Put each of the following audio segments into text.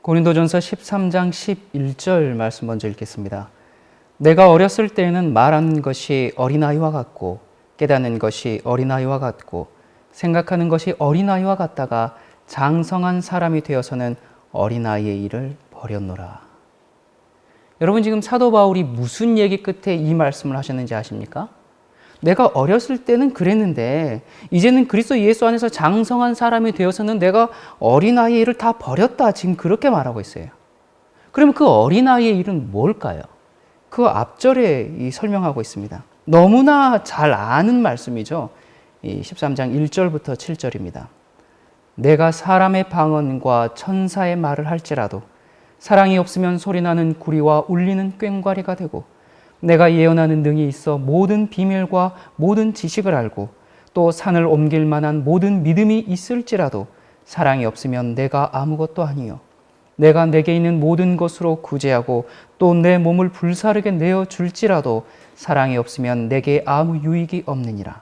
고린도전서 13장 11절 말씀 먼저 읽겠습니다. 내가 어렸을 때에는 말하는 것이 어린아이와 같고 깨닫는 것이 어린아이와 같고 생각하는 것이 어린아이와 같다가 장성한 사람이 되어서는 어린아이의 일을 버렸노라. 여러분, 지금 사도 바울이 무슨 얘기 끝에 이 말씀을 하셨는지 아십니까? 내가 어렸을 때는 그랬는데 이제는 그리스도 예수 안에서 장성한 사람이 되어서는 내가 어린아이의 일을 다 버렸다. 지금 그렇게 말하고 있어요. 그러면 그 어린아이의 일은 뭘까요? 그 앞절에 설명하고 있습니다. 너무나 잘 아는 말씀이죠. 13장 1절부터 7절입니다. 내가 사람의 방언과 천사의 말을 할지라도 사랑이 없으면 소리나는 구리와 울리는 꽹과리가 되고 내가 예언하는 능이 있어 모든 비밀과 모든 지식을 알고 또 산을 옮길 만한 모든 믿음이 있을지라도 사랑이 없으면 내가 아무것도 아니요 내가 내게 있는 모든 것으로 구제하고 또 내 몸을 불사르게 내어줄지라도 사랑이 없으면 내게 아무 유익이 없느니라.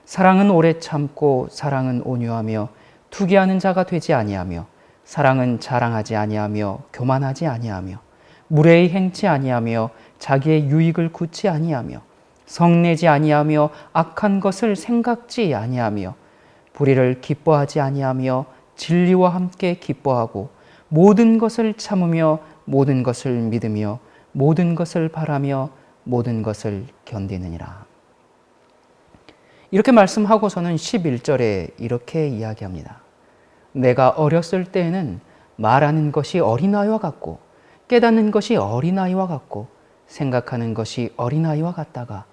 사랑은 오래 참고 사랑은 온유하며 투기하는 자가 되지 아니하며 사랑은 자랑하지 아니하며 교만하지 아니하며 무례히 행치 아니하며 자기의 유익을 굳지 아니하며 성내지 아니하며 악한 것을 생각지 아니하며 불의를 기뻐하지 아니하며 진리와 함께 기뻐하고 모든 것을 참으며 모든 것을 믿으며 모든 것을 바라며 모든 것을 견디느니라. 이렇게 말씀하고서는 11절에 이렇게 이야기합니다. 내가 어렸을 때에는 말하는 것이 어린아이와 같고 깨닫는 것이 어린아이와 같고 생각하는 것이 어린아이와 같다가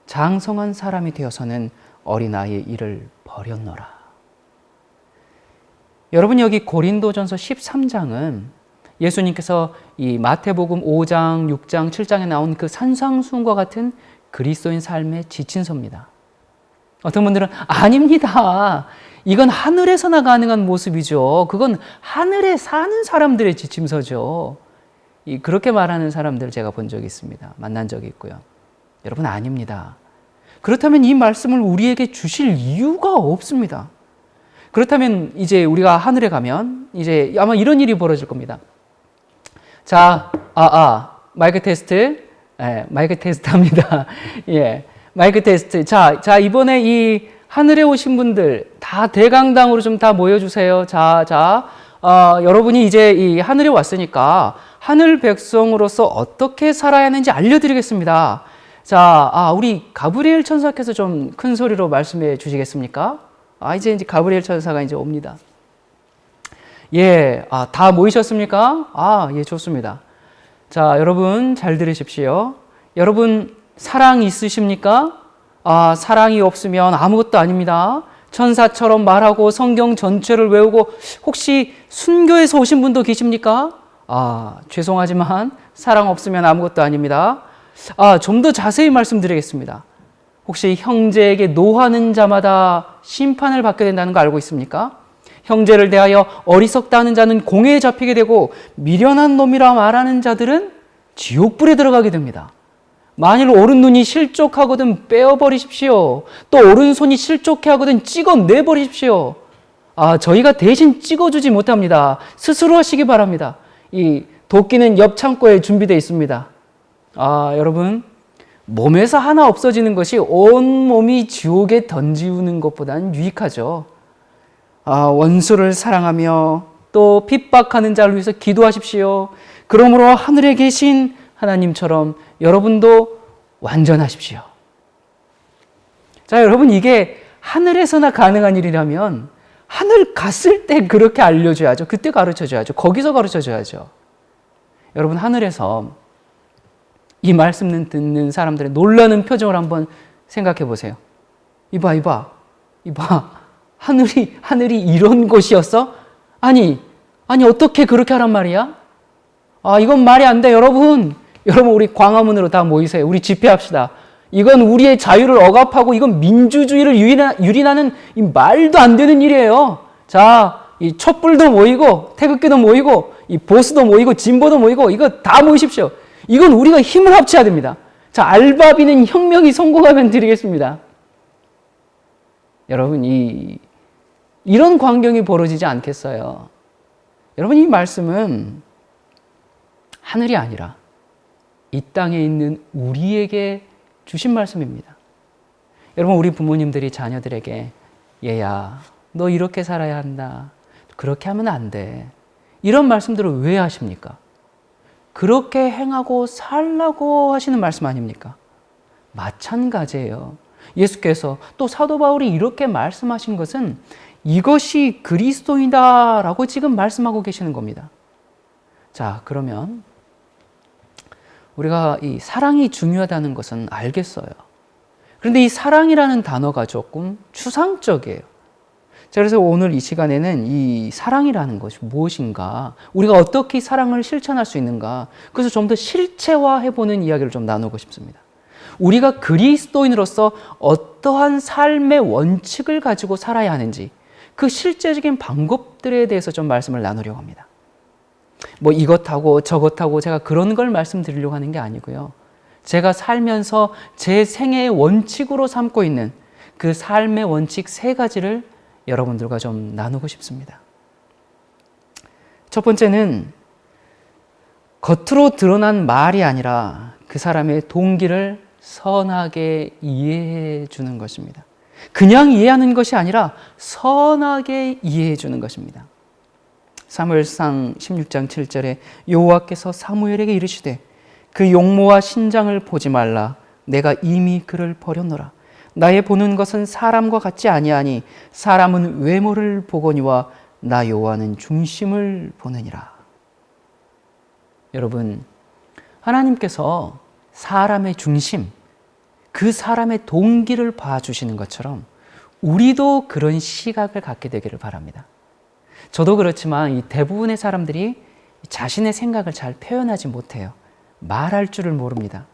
장성한 사람이 되어서는 어린아이의 일을 버렸노라. 여러분, 여기 고린도전서 13장은 예수님께서 이 마태복음 5장, 6장, 7장에 나온 그 산상수훈과 같은 그리스도인 삶의 지침서입니다. 어떤 분들은 아닙니다. 이건 하늘에서나 가능한 모습이죠. 그건 하늘에 사는 사람들의 지침서죠. 그렇게 말하는 사람들을 제가 본 적이 있습니다. 만난 적이 있고요. 여러분, 아닙니다. 그렇다면 이 말씀을 우리에게 주실 이유가 없습니다. 그렇다면 이제 우리가 하늘에 가면 이제 아마 이런 일이 벌어질 겁니다. 자, 마이크 테스트. 마이크 테스트 합니다. 예. 마이크 테스트. 자, 이번에 이 하늘에 오신 분들 다 대강당으로 좀 다 모여주세요. 여러분이 이제 이 하늘에 왔으니까 하늘 백성으로서 어떻게 살아야 하는지 알려드리겠습니다. 자, 우리 가브리엘 천사께서 좀 큰 소리로 말씀해 주시겠습니까? 이제 가브리엘 천사가 이제 옵니다. 예, 다 모이셨습니까? 예, 좋습니다. 자, 여러분 잘 들으십시오. 여러분 사랑 있으십니까? 사랑이 없으면 아무것도 아닙니다. 천사처럼 말하고 성경 전체를 외우고 혹시 순교에서 오신 분도 계십니까? 죄송하지만 사랑 없으면 아무것도 아닙니다. 좀 더 자세히 말씀드리겠습니다. 혹시 형제에게 노하는 자마다 심판을 받게 된다는 거 알고 있습니까? 형제를 대하여 어리석다 하는 자는 공회에 잡히게 되고 미련한 놈이라 말하는 자들은 지옥불에 들어가게 됩니다. 만일 오른눈이 실족하거든 빼어버리십시오. 또 오른손이 실족해 하거든 찍어내버리십시오. 저희가 대신 찍어주지 못합니다. 스스로 하시기 바랍니다. 이 도끼는 옆 창고에 준비되어 있습니다. 여러분, 몸에서 하나 없어지는 것이 온 몸이 지옥에 던지우는 것보다는 유익하죠. 원수를 사랑하며 또 핍박하는 자를 위해서 기도하십시오. 그러므로 하늘에 계신 하나님처럼 여러분도 완전하십시오. 자, 여러분, 이게 하늘에서나 가능한 일이라면 하늘 갔을 때 그렇게 알려줘야죠. 그때 가르쳐줘야죠. 거기서 가르쳐줘야죠. 여러분, 하늘에서 이 말씀 듣는 사람들의 놀라는 표정을 한번 생각해 보세요. 이봐. 하늘이 이런 곳이었어? 아니, 어떻게 그렇게 하란 말이야? 이건 말이 안 돼, 여러분, 우리 광화문으로 다 모이세요. 우리 집회합시다. 이건 우리의 자유를 억압하고 이건 민주주의를 유린하는 이 말도 안 되는 일이에요. 자, 이 촛불도 모이고 태극기도 모이고 이 보수도 모이고 진보도 모이고 이거 다 모이십시오. 이건 우리가 힘을 합쳐야 됩니다. 자, 알바비는 혁명이 성공하면 드리겠습니다. 여러분, 이런 광경이 벌어지지 않겠어요? 여러분, 이 말씀은 하늘이 아니라 이 땅에 있는 우리에게 주신 말씀입니다. 여러분, 우리 부모님들이 자녀들에게 얘야, 너 이렇게 살아야 한다. 그렇게 하면 안 돼. 이런 말씀들을 왜 하십니까? 그렇게 행하고 살라고 하시는 말씀 아닙니까? 마찬가지예요. 예수께서 또 사도 바울이 이렇게 말씀하신 것은 이것이 그리스도이다라고 지금 말씀하고 계시는 겁니다. 자, 그러면 우리가 이 사랑이 중요하다는 것은 알겠어요. 그런데 이 사랑이라는 단어가 조금 추상적이에요. 자, 그래서 오늘 이 시간에는 이 사랑이라는 것이 무엇인가, 우리가 어떻게 사랑을 실천할 수 있는가, 그래서 좀 더 실체화해보는 이야기를 좀 나누고 싶습니다. 우리가 그리스도인으로서 어떠한 삶의 원칙을 가지고 살아야 하는지 그 실제적인 방법들에 대해서 좀 말씀을 나누려고 합니다. 뭐 이것하고 저것하고 제가 그런 걸 말씀드리려고 하는 게 아니고요. 제가 살면서 제 생애의 원칙으로 삼고 있는 그 삶의 원칙 3가지를 여러분들과 좀 나누고 싶습니다. 첫 번째는 겉으로 드러난 말이 아니라 그 사람의 동기를 선하게 이해해 주는 것입니다. 그냥 이해하는 것이 아니라 선하게 이해해 주는 것입니다. 사무엘상 16장 7절에 여호와께서 사무엘에게 이르시되 그 용모와 신장을 보지 말라. 내가 이미 그를 버렸노라. 나의 보는 것은 사람과 같지 아니하니 사람은 외모를 보거니와 나 여호와는 중심을 보느니라. 여러분, 하나님께서 사람의 중심, 그 사람의 동기를 봐주시는 것처럼 우리도 그런 시각을 갖게 되기를 바랍니다. 저도 그렇지만 이 대부분의 사람들이 자신의 생각을 잘 표현하지 못해요. 말할 줄을 모릅니다.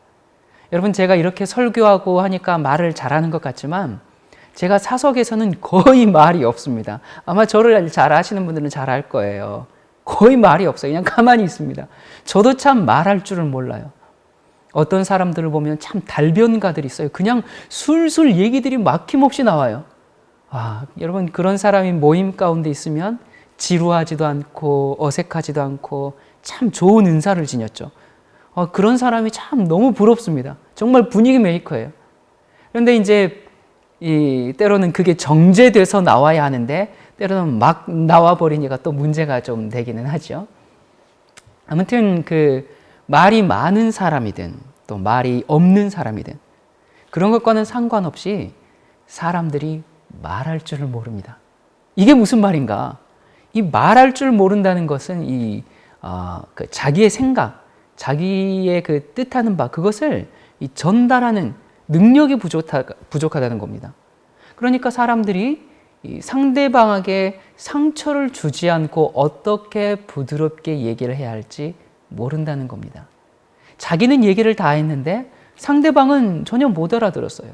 여러분, 제가 이렇게 설교하고 하니까 말을 잘하는 것 같지만 제가 사석에서는 거의 말이 없습니다. 아마 저를 잘 아시는 분들은 잘 알 거예요. 거의 말이 없어요. 그냥 가만히 있습니다. 저도 참 말할 줄을 몰라요. 어떤 사람들을 보면 참 달변가들이 있어요. 그냥 술술 얘기들이 막힘없이 나와요. 여러분, 그런 사람이 모임 가운데 있으면 지루하지도 않고 어색하지도 않고 참 좋은 은사를 지녔죠. 그런 사람이 참 너무 부럽습니다. 정말 분위기 메이커예요. 그런데 이제 때로는 그게 정제돼서 나와야 하는데 때로는 막 나와버리니까 또 문제가 좀 되기는 하죠. 아무튼 말이 많은 사람이든 또 말이 없는 사람이든 그런 것과는 상관없이 사람들이 말할 줄을 모릅니다. 이게 무슨 말인가? 이 말할 줄 모른다는 것은 자기의 생각, 자기의 그 뜻하는 바, 그것을 전달하는 능력이 부족하다는 겁니다. 그러니까 사람들이 상대방에게 상처를 주지 않고 어떻게 부드럽게 얘기를 해야 할지 모른다는 겁니다. 자기는 얘기를 다 했는데 상대방은 전혀 못 알아들었어요.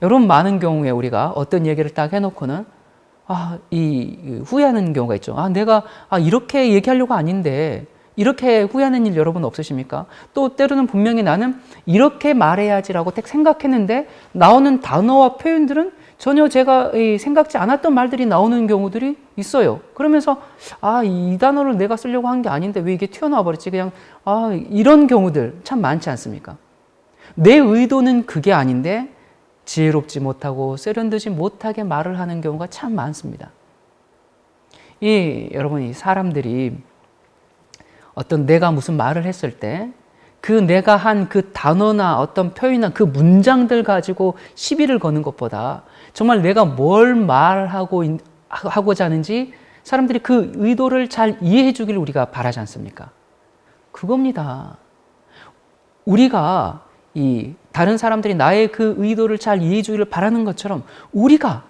여러분, 많은 경우에 우리가 어떤 얘기를 딱 해놓고는 후회하는 경우가 있죠. 내가 이렇게 얘기하려고 아닌데, 이렇게 후회하는 일 여러분 없으십니까? 또 때로는 분명히 나는 이렇게 말해야지라고 딱 생각했는데 나오는 단어와 표현들은 전혀 제가 생각지 않았던 말들이 나오는 경우들이 있어요. 그러면서 이 단어를 내가 쓰려고 한 게 아닌데 왜 이게 튀어나와 버렸지? 그냥 이런 경우들 참 많지 않습니까? 내 의도는 그게 아닌데 지혜롭지 못하고 세련되지 못하게 말을 하는 경우가 참 많습니다. 여러분, 이 사람들이 어떤 내가 무슨 말을 했을 때 그 내가 한 그 단어나 어떤 표현이나 그 문장들 가지고 시비를 거는 것보다 정말 내가 뭘 말하고자 하는지 사람들이 그 의도를 잘 이해해 주기를 우리가 바라지 않습니까? 그겁니다. 우리가 다른 사람들이 나의 그 의도를 잘 이해해 주기를 바라는 것처럼 우리가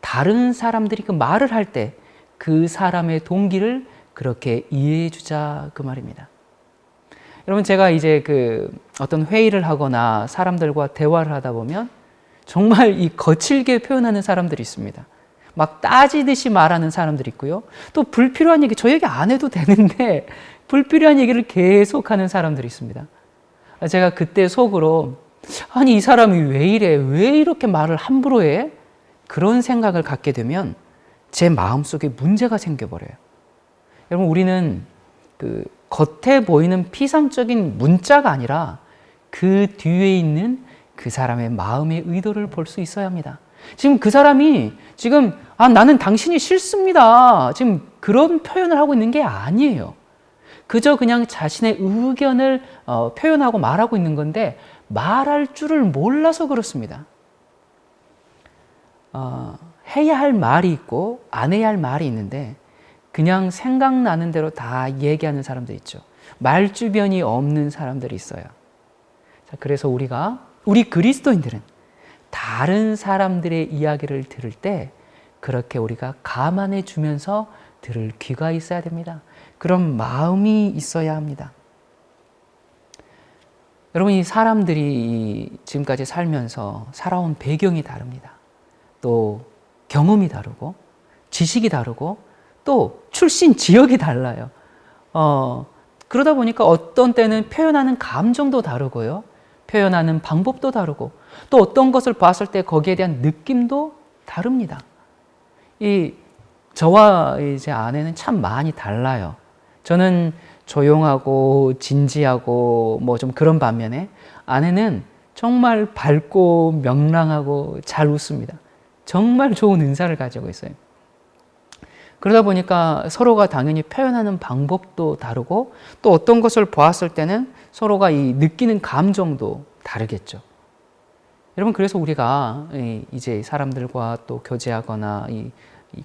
다른 사람들이 그 말을 할 때 그 사람의 동기를 그렇게 이해해 주자, 그 말입니다. 여러분, 제가 이제 어떤 회의를 하거나 사람들과 대화를 하다 보면 정말 거칠게 표현하는 사람들이 있습니다. 막 따지듯이 말하는 사람들이 있고요. 또 불필요한 얘기, 저 얘기 안 해도 되는데 불필요한 얘기를 계속하는 사람들이 있습니다. 제가 그때 속으로 이 사람이 왜 이래? 왜 이렇게 말을 함부로 해? 그런 생각을 갖게 되면 제 마음속에 문제가 생겨버려요. 여러분, 우리는 그 겉에 보이는 피상적인 문자가 아니라 그 뒤에 있는 그 사람의 마음의 의도를 볼 수 있어야 합니다. 지금 그 사람이 지금 나는 당신이 싫습니다. 지금 그런 표현을 하고 있는 게 아니에요. 그저 그냥 자신의 의견을 표현하고 말하고 있는 건데 말할 줄을 몰라서 그렇습니다. 해야 할 말이 있고 안 해야 할 말이 있는데 그냥 생각나는 대로 다 얘기하는 사람들 있죠. 말주변이 없는 사람들이 있어요. 자, 그래서 우리 그리스도인들은 다른 사람들의 이야기를 들을 때 그렇게 우리가 감안해 주면서 들을 귀가 있어야 됩니다. 그런 마음이 있어야 합니다. 여러분, 이 사람들이 지금까지 살면서 살아온 배경이 다릅니다. 또 경험이 다르고 지식이 다르고 또 출신 지역이 달라요. 그러다 보니까 어떤 때는 표현하는 감정도 다르고요. 표현하는 방법도 다르고 또 어떤 것을 봤을 때 거기에 대한 느낌도 다릅니다. 저와 제 아내는 참 많이 달라요. 저는 조용하고 진지하고 뭐 좀 그런 반면에 아내는 정말 밝고 명랑하고 잘 웃습니다. 정말 좋은 은사를 가지고 있어요. 그러다 보니까 서로가 당연히 표현하는 방법도 다르고 또 어떤 것을 보았을 때는 서로가 이 느끼는 감정도 다르겠죠. 여러분, 그래서 우리가 이제 사람들과 또 교제하거나 이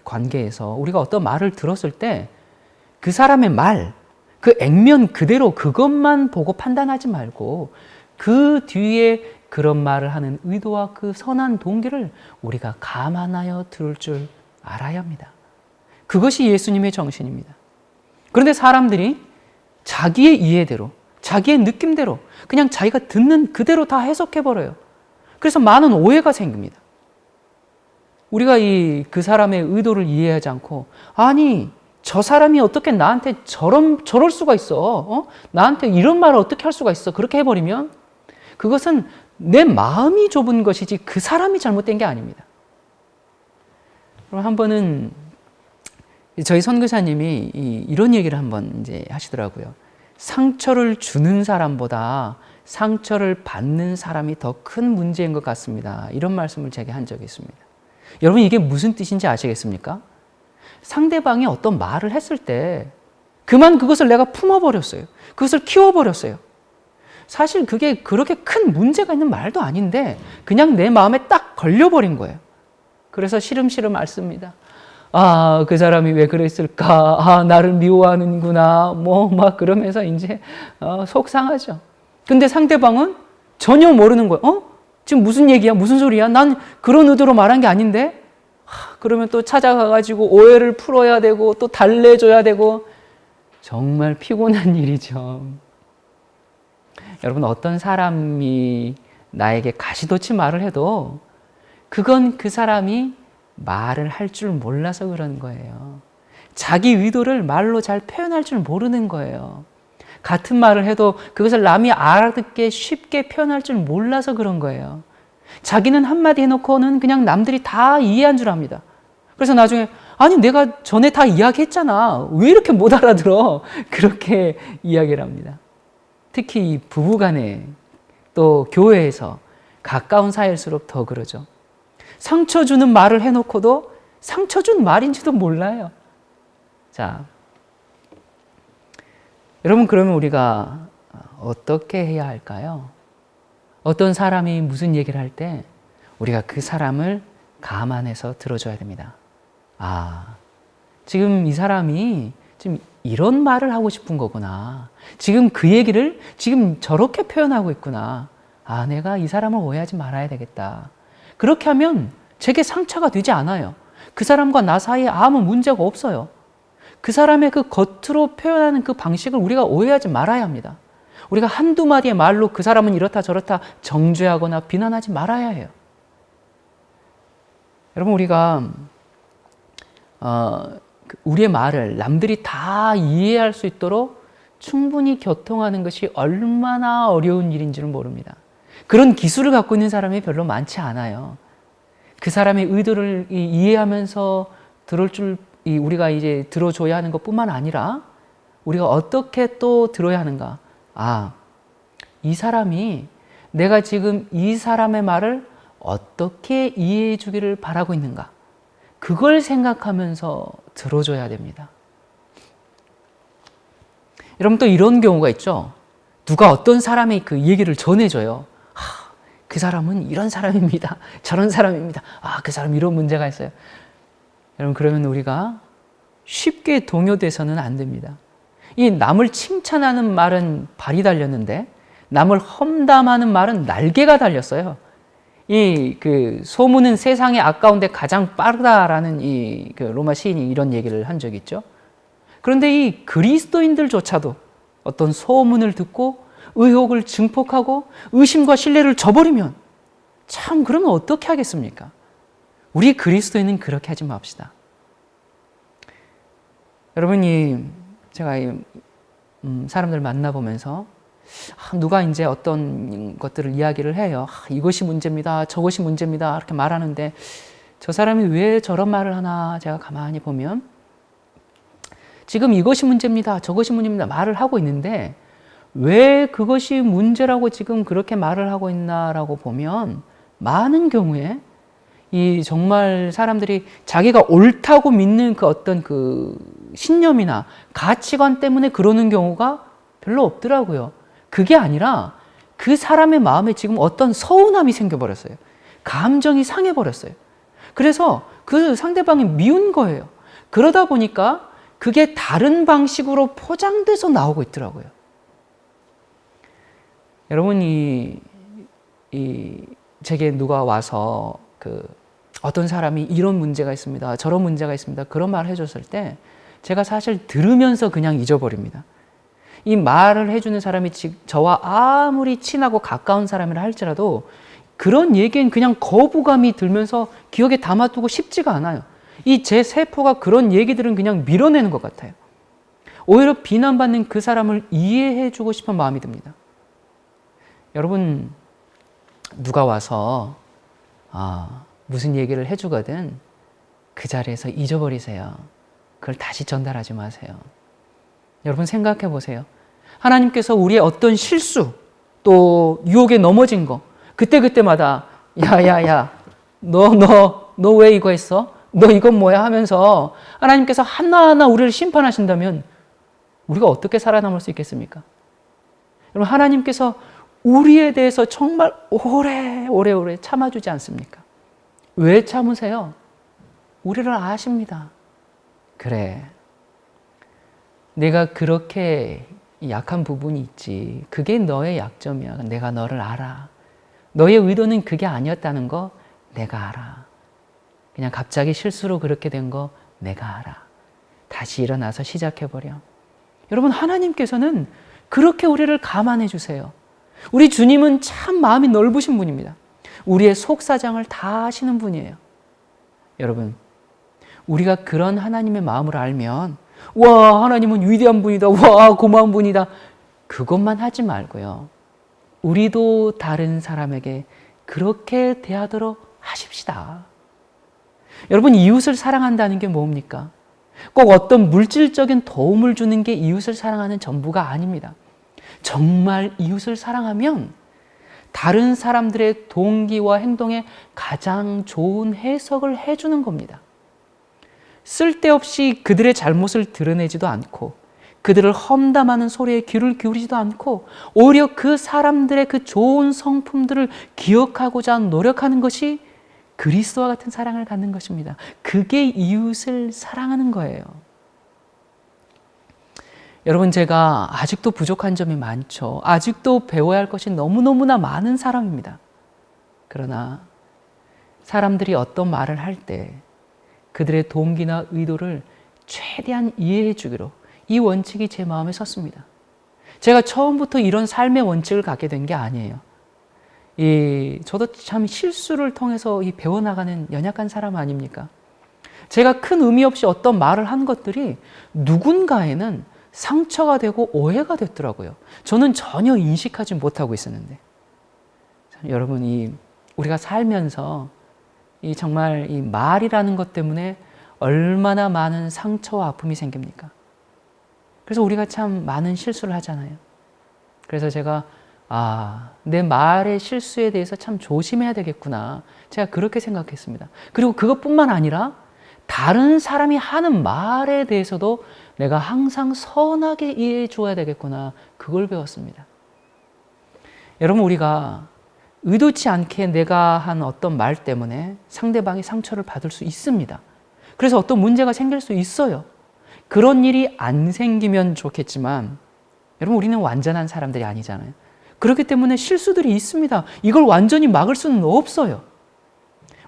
관계에서 우리가 어떤 말을 들었을 때 그 사람의 말, 그 액면 그대로 그것만 보고 판단하지 말고 그 뒤에 그런 말을 하는 의도와 그 선한 동기를 우리가 감안하여 들을 줄 알아야 합니다. 그것이 예수님의 정신입니다. 그런데 사람들이 자기의 이해대로, 자기의 느낌대로 그냥 자기가 듣는 그대로 다 해석해버려요. 그래서 많은 오해가 생깁니다. 우리가 그 사람의 의도를 이해하지 않고 아니 저 사람이 어떻게 나한테 저럴 수가 있어? 나한테 이런 말을 어떻게 할 수가 있어? 그렇게 해버리면 그것은 내 마음이 좁은 것이지 그 사람이 잘못된 게 아닙니다. 그럼 한 번은 저희 선교사님이 이런 얘기를 한번 이제 하시더라고요. 상처를 주는 사람보다 상처를 받는 사람이 더 큰 문제인 것 같습니다. 이런 말씀을 제게 한 적이 있습니다. 여러분, 이게 무슨 뜻인지 아시겠습니까? 상대방이 어떤 말을 했을 때 그것을 내가 품어버렸어요. 그것을 키워버렸어요. 사실 그게 그렇게 큰 문제가 있는 말도 아닌데 그냥 내 마음에 딱 걸려버린 거예요. 그래서 시름시름 앓습니다. 그 사람이 왜 그랬을까? 나를 미워하는구나. 막 그러면서 이제 속상하죠. 근데 상대방은 전혀 모르는 거예요. 지금 무슨 얘기야? 무슨 소리야? 난 그런 의도로 말한 게 아닌데? 그러면 또 찾아가가지고 오해를 풀어야 되고 또 달래줘야 되고 정말 피곤한 일이죠. 여러분, 어떤 사람이 나에게 가시돋치 말을 해도 그건 그 사람이 말을 할 줄 몰라서 그런 거예요. 자기 의도를 말로 잘 표현할 줄 모르는 거예요. 같은 말을 해도 그것을 남이 알아듣게 쉽게 표현할 줄 몰라서 그런 거예요. 자기는 한마디 해놓고는 그냥 남들이 다 이해한 줄 압니다. 그래서 나중에 아니 내가 전에 다 이야기했잖아. 왜 이렇게 못 알아들어? 그렇게 이야기를 합니다. 특히 부부간에 또 교회에서 가까운 사이일수록 더 그러죠. 상처 주는 말을 해놓고도 상처 준 말인지도 몰라요. 자, 여러분, 그러면 우리가 어떻게 해야 할까요? 어떤 사람이 무슨 얘기를 할 때 우리가 그 사람을 감안해서 들어줘야 됩니다. 지금 이 사람이 지금 이런 말을 하고 싶은 거구나. 지금 그 얘기를 지금 저렇게 표현하고 있구나. 내가 이 사람을 오해하지 말아야 되겠다. 그렇게 하면 제게 상처가 되지 않아요. 그 사람과 나 사이에 아무 문제가 없어요. 그 사람의 그 겉으로 표현하는 그 방식을 우리가 오해하지 말아야 합니다. 우리가 한두 마디의 말로 그 사람은 이렇다 저렇다 정죄하거나 비난하지 말아야 해요. 여러분, 우리가 우리의 말을 남들이 다 이해할 수 있도록 충분히 교통하는 것이 얼마나 어려운 일인지를 모릅니다. 그런 기술을 갖고 있는 사람이 별로 많지 않아요. 그 사람의 의도를 이해하면서 들을 줄 우리가 이제 들어줘야 하는 것뿐만 아니라 우리가 어떻게 또 들어야 하는가? 이 사람이 내가 지금 이 사람의 말을 어떻게 이해해 주기를 바라고 있는가? 그걸 생각하면서 들어줘야 됩니다. 여러분 또 이런 경우가 있죠. 누가 어떤 사람이 그 얘기를 전해줘요. 그 사람은 이런 사람입니다. 저런 사람입니다. 그 사람 이런 문제가 있어요. 여러분 그러면 우리가 쉽게 동요돼서는 안 됩니다. 이 남을 칭찬하는 말은 발이 달렸는데 남을 험담하는 말은 날개가 달렸어요. 그 소문은 세상에 아까운데 가장 빠르다라는 그 로마 시인이 이런 얘기를 한 적이 있죠. 그런데 이 그리스도인들조차도 어떤 소문을 듣고 의혹을 증폭하고 의심과 신뢰를 저버리면 참 그러면 어떻게 하겠습니까? 우리 그리스도인은 그렇게 하지 맙시다. 여러분 제가 사람들 만나보면서 누가 이제 어떤 것들을 이야기를 해요. 이것이 문제입니다. 저것이 문제입니다. 이렇게 말하는데 저 사람이 왜 저런 말을 하나 제가 가만히 보면 지금 이것이 문제입니다. 저것이 문제입니다. 말을 하고 있는데 왜 그것이 문제라고 지금 그렇게 말을 하고 있나라고 보면 많은 경우에 정말 사람들이 자기가 옳다고 믿는 그 어떤 그 신념이나 가치관 때문에 그러는 경우가 별로 없더라고요. 그게 아니라 그 사람의 마음에 지금 어떤 서운함이 생겨버렸어요. 감정이 상해버렸어요. 그래서 그 상대방이 미운 거예요. 그러다 보니까 그게 다른 방식으로 포장돼서 나오고 있더라고요. 여러분 제게 누가 와서 어떤 사람이 이런 문제가 있습니다. 저런 문제가 있습니다. 그런 말을 해줬을 때 제가 사실 들으면서 그냥 잊어버립니다. 이 말을 해주는 사람이 저와 아무리 친하고 가까운 사람이라 할지라도 그런 얘기엔 그냥 거부감이 들면서 기억에 담아두고 싶지가 않아요. 제 세포가 그런 얘기들은 그냥 밀어내는 것 같아요. 오히려 비난받는 그 사람을 이해해주고 싶은 마음이 듭니다. 여러분 누가 와서 무슨 얘기를 해주거든 그 자리에서 잊어버리세요. 그걸 다시 전달하지 마세요. 여러분 생각해 보세요. 하나님께서 우리의 어떤 실수 또 유혹에 넘어진 거 그때마다 야야야 너 왜 이거 했어? 너 이건 뭐야? 하면서 하나님께서 하나하나 우리를 심판하신다면 우리가 어떻게 살아남을 수 있겠습니까? 여러분 하나님께서 우리에 대해서 정말 오래 참아주지 않습니까? 왜 참으세요? 우리를 아십니다. 그래, 내가 그렇게 약한 부분이 있지. 그게 너의 약점이야. 내가 너를 알아. 너의 의도는 그게 아니었다는 거 내가 알아. 그냥 갑자기 실수로 그렇게 된 거 내가 알아. 다시 일어나서 시작해버려. 여러분 하나님께서는 그렇게 우리를 감안해 주세요. 우리 주님은 참 마음이 넓으신 분입니다. 우리의 속사정을 다 아시는 분이에요. 여러분 우리가 그런 하나님의 마음을 알면 와 하나님은 위대한 분이다. 와 고마운 분이다. 그것만 하지 말고요. 우리도 다른 사람에게 그렇게 대하도록 하십시다. 여러분 이웃을 사랑한다는 게 뭡니까? 꼭 어떤 물질적인 도움을 주는 게 이웃을 사랑하는 전부가 아닙니다. 정말 이웃을 사랑하면 다른 사람들의 동기와 행동에 가장 좋은 해석을 해주는 겁니다. 쓸데없이 그들의 잘못을 드러내지도 않고 그들을 험담하는 소리에 귀를 기울이지도 않고 오히려 그 사람들의 그 좋은 성품들을 기억하고자 노력하는 것이 그리스도와 같은 사랑을 갖는 것입니다. 그게 이웃을 사랑하는 거예요. 여러분 제가 아직도 부족한 점이 많죠. 아직도 배워야 할 것이 너무너무나 많은 사람입니다. 그러나 사람들이 어떤 말을 할 때 그들의 동기나 의도를 최대한 이해해 주기로 이 원칙이 제 마음에 섰습니다. 제가 처음부터 이런 삶의 원칙을 갖게 된 게 아니에요. 저도 참 실수를 통해서 배워나가는 연약한 사람 아닙니까? 제가 큰 의미 없이 어떤 말을 한 것들이 누군가에는 상처가 되고 오해가 됐더라고요. 저는 전혀 인식하지 못하고 있었는데. 여러분, 우리가 살면서 정말 이 말이라는 것 때문에 얼마나 많은 상처와 아픔이 생깁니까? 그래서 우리가 참 많은 실수를 하잖아요. 그래서 제가 내 말의 실수에 대해서 참 조심해야 되겠구나. 제가 그렇게 생각했습니다. 그리고 그것뿐만 아니라 다른 사람이 하는 말에 대해서도 내가 항상 선하게 이해해 줘야 되겠구나. 그걸 배웠습니다. 여러분, 우리가 의도치 않게 내가 한 어떤 말 때문에 상대방이 상처를 받을 수 있습니다. 그래서 어떤 문제가 생길 수 있어요. 그런 일이 안 생기면 좋겠지만 여러분, 우리는 완전한 사람들이 아니잖아요. 그렇기 때문에 실수들이 있습니다. 이걸 완전히 막을 수는 없어요.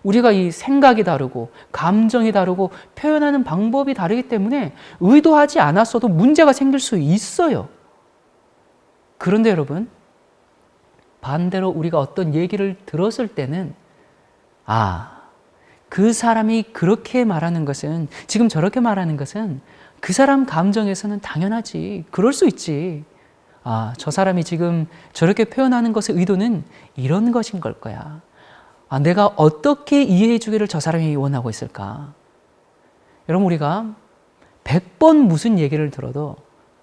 우리가 이 생각이 다르고 감정이 다르고 표현하는 방법이 다르기 때문에 의도하지 않았어도 문제가 생길 수 있어요. 그런데 여러분, 반대로 우리가 어떤 얘기를 들었을 때는 그 사람이 그렇게 말하는 것은, 지금 저렇게 말하는 것은 그 사람 감정에서는 당연하지. 그럴 수 있지. 저 사람이 지금 저렇게 표현하는 것의 의도는 이런 것인 걸 거야. 내가 어떻게 이해해 주기를 저 사람이 원하고 있을까? 여러분, 우리가 100번 무슨 얘기를 들어도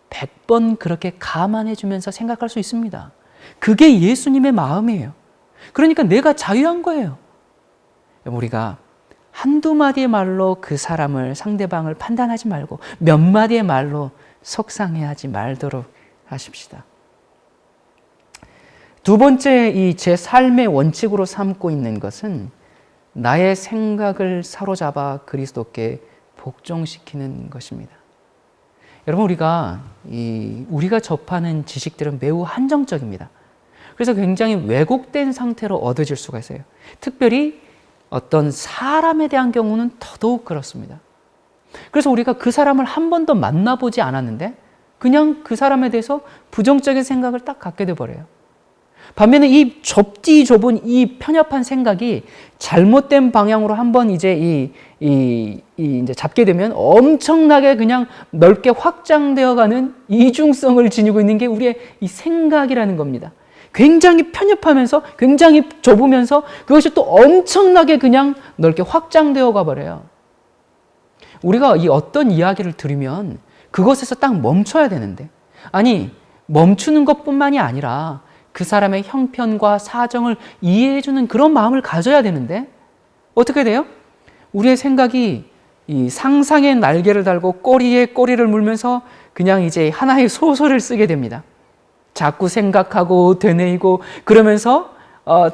100번 그렇게 감안해 주면서 생각할 수 있습니다. 그게 예수님의 마음이에요. 그러니까 내가 자유한 거예요. 우리가 한두 마디의 말로 그 사람을, 상대방을 판단하지 말고 몇 마디의 말로 속상해하지 말도록 하십시다. 두 번째, 제 삶의 원칙으로 삼고 있는 것은 나의 생각을 사로잡아 그리스도께 복종시키는 것입니다. 여러분, 우리가 접하는 지식들은 매우 한정적입니다. 그래서 굉장히 왜곡된 상태로 얻어질 수가 있어요. 특별히 어떤 사람에 대한 경우는 더더욱 그렇습니다. 그래서 우리가 그 사람을 한 번도 만나보지 않았는데 그냥 그 사람에 대해서 부정적인 생각을 딱 갖게 돼버려요. 반면에 이 좁은 이 편협한 생각이 잘못된 방향으로 한번 이제 이제 잡게 되면 엄청나게 그냥 넓게 확장되어가는 이중성을 지니고 있는 게 우리의 이 생각이라는 겁니다. 굉장히 편협하면서 굉장히 좁으면서 그것이 또 엄청나게 그냥 넓게 확장되어 가버려요. 우리가 이 어떤 이야기를 들으면 그것에서 딱 멈춰야 되는데, 멈추는 것뿐만이 아니라 그 사람의 형편과 사정을 이해해주는 그런 마음을 가져야 되는데 어떻게 돼요? 우리의 생각이 이 상상의 날개를 달고 꼬리에 꼬리를 물면서 그냥 이제 하나의 소설을 쓰게 됩니다. 자꾸 생각하고 되뇌이고 그러면서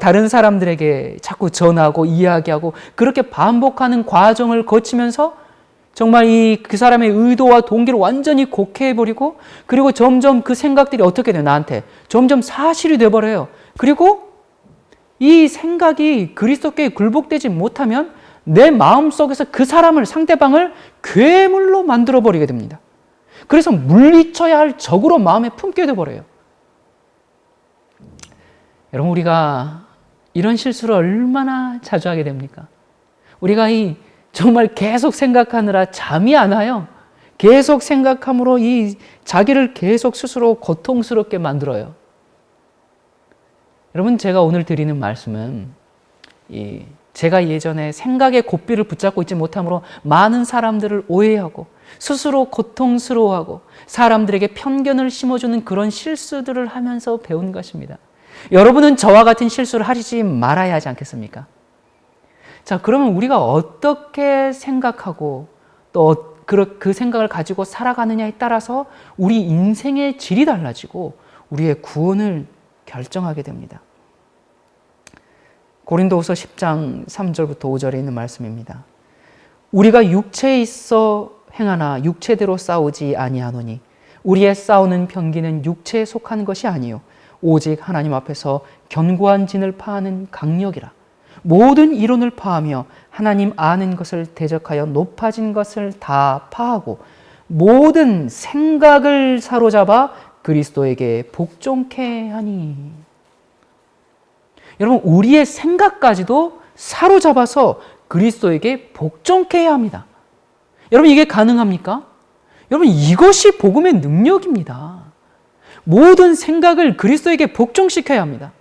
다른 사람들에게 자꾸 전하고 이야기하고 그렇게 반복하는 과정을 거치면서 정말 그 사람의 의도와 동기를 완전히 곡해해버리고, 그리고 점점 그 생각들이 어떻게 돼요? 나한테 점점 사실이 돼버려요. 그리고 이 생각이 그리스도께 굴복되지 못하면 내 마음속에서 그 사람을, 상대방을 괴물로 만들어버리게 됩니다. 그래서 물리쳐야 할 적으로 마음에 품게 돼버려요. 여러분, 우리가 이런 실수를 얼마나 자주 하게 됩니까? 우리가 정말 계속 생각하느라 잠이 안 와요. 계속 생각함으로 자기를 계속 스스로 고통스럽게 만들어요. 여러분, 제가 오늘 드리는 말씀은 제가 예전에 생각의 고삐를 붙잡고 있지 못함으로 많은 사람들을 오해하고 스스로 고통스러워하고 사람들에게 편견을 심어주는 그런 실수들을 하면서 배운 것입니다. 여러분은 저와 같은 실수를 하지 말아야 하지 않겠습니까? 자, 그러면 우리가 어떻게 생각하고 또 그 생각을 가지고 살아가느냐에 따라서 우리 인생의 질이 달라지고 우리의 구원을 결정하게 됩니다. 고린도후서 10장 3절부터 5절에 있는 말씀입니다. 우리가 육체에 있어 행하나 육체대로 싸우지 아니하노니 우리의 싸우는 병기는 육체에 속한 것이 아니요 오직 하나님 앞에서 견고한 진을 파하는 강력이라. 모든 이론을 파하며 하나님 아는 것을 대적하여 높아진 것을 다 파하고 모든 생각을 사로잡아 그리스도에게 복종케 하니. 여러분, 우리의 생각까지도 사로잡아서 그리스도에게 복종케 해야 합니다. 여러분, 이게 가능합니까? 여러분, 이것이 복음의 능력입니다. 모든 생각을 그리스도에게 복종시켜야 합니다.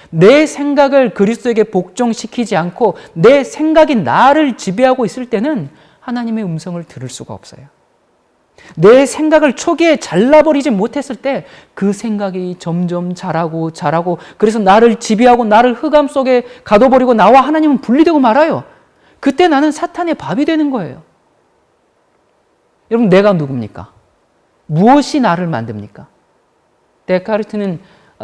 내 생각을 그리스도에게 복종시키지 않고 내 생각이 나를 지배하고 있을 때는 하나님의 음성을 들을 수가 없어요. 내 생각을 초기에 잘라버리지 못했을 때 그 생각이 점점 자라고 그래서 나를 지배하고 나를 흑암 속에 가둬버리고 나와 하나님은 분리되고 말아요. 그때 나는 사탄의 밥이 되는 거예요. 여러분, 내가 누굽니까? 무엇이 나를 만듭니까? 데카르트는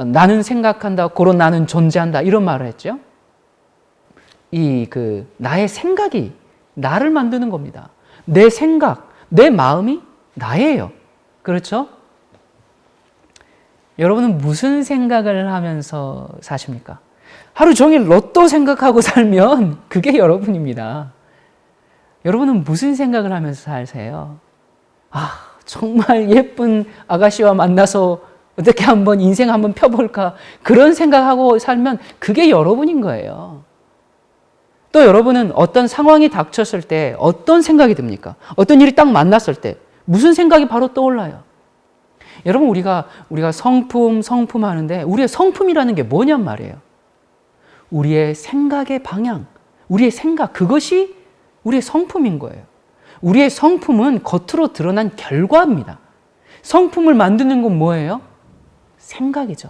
나는 생각한다, 고로 나는 존재한다, 이런 말을 했죠. 나의 생각이 나를 만드는 겁니다. 내 생각, 내 마음이 나예요. 그렇죠? 여러분은 무슨 생각을 하면서 사십니까? 하루 종일 로또 생각하고 살면 그게 여러분입니다. 여러분은 무슨 생각을 하면서 사세요? 정말 예쁜 아가씨와 만나서 어떻게 한번 인생 한번 펴볼까? 그런 생각하고 살면 그게 여러분인 거예요. 또 여러분은 어떤 상황이 닥쳤을 때 어떤 생각이 듭니까? 어떤 일이 딱 만났을 때 무슨 생각이 바로 떠올라요? 여러분, 우리가 성품 하는데 우리의 성품이라는 게 뭐냔 말이에요. 우리의 생각의 방향, 우리의 생각, 그것이 우리의 성품인 거예요. 우리의 성품은 겉으로 드러난 결과입니다. 성품을 만드는 건 뭐예요? 생각이죠.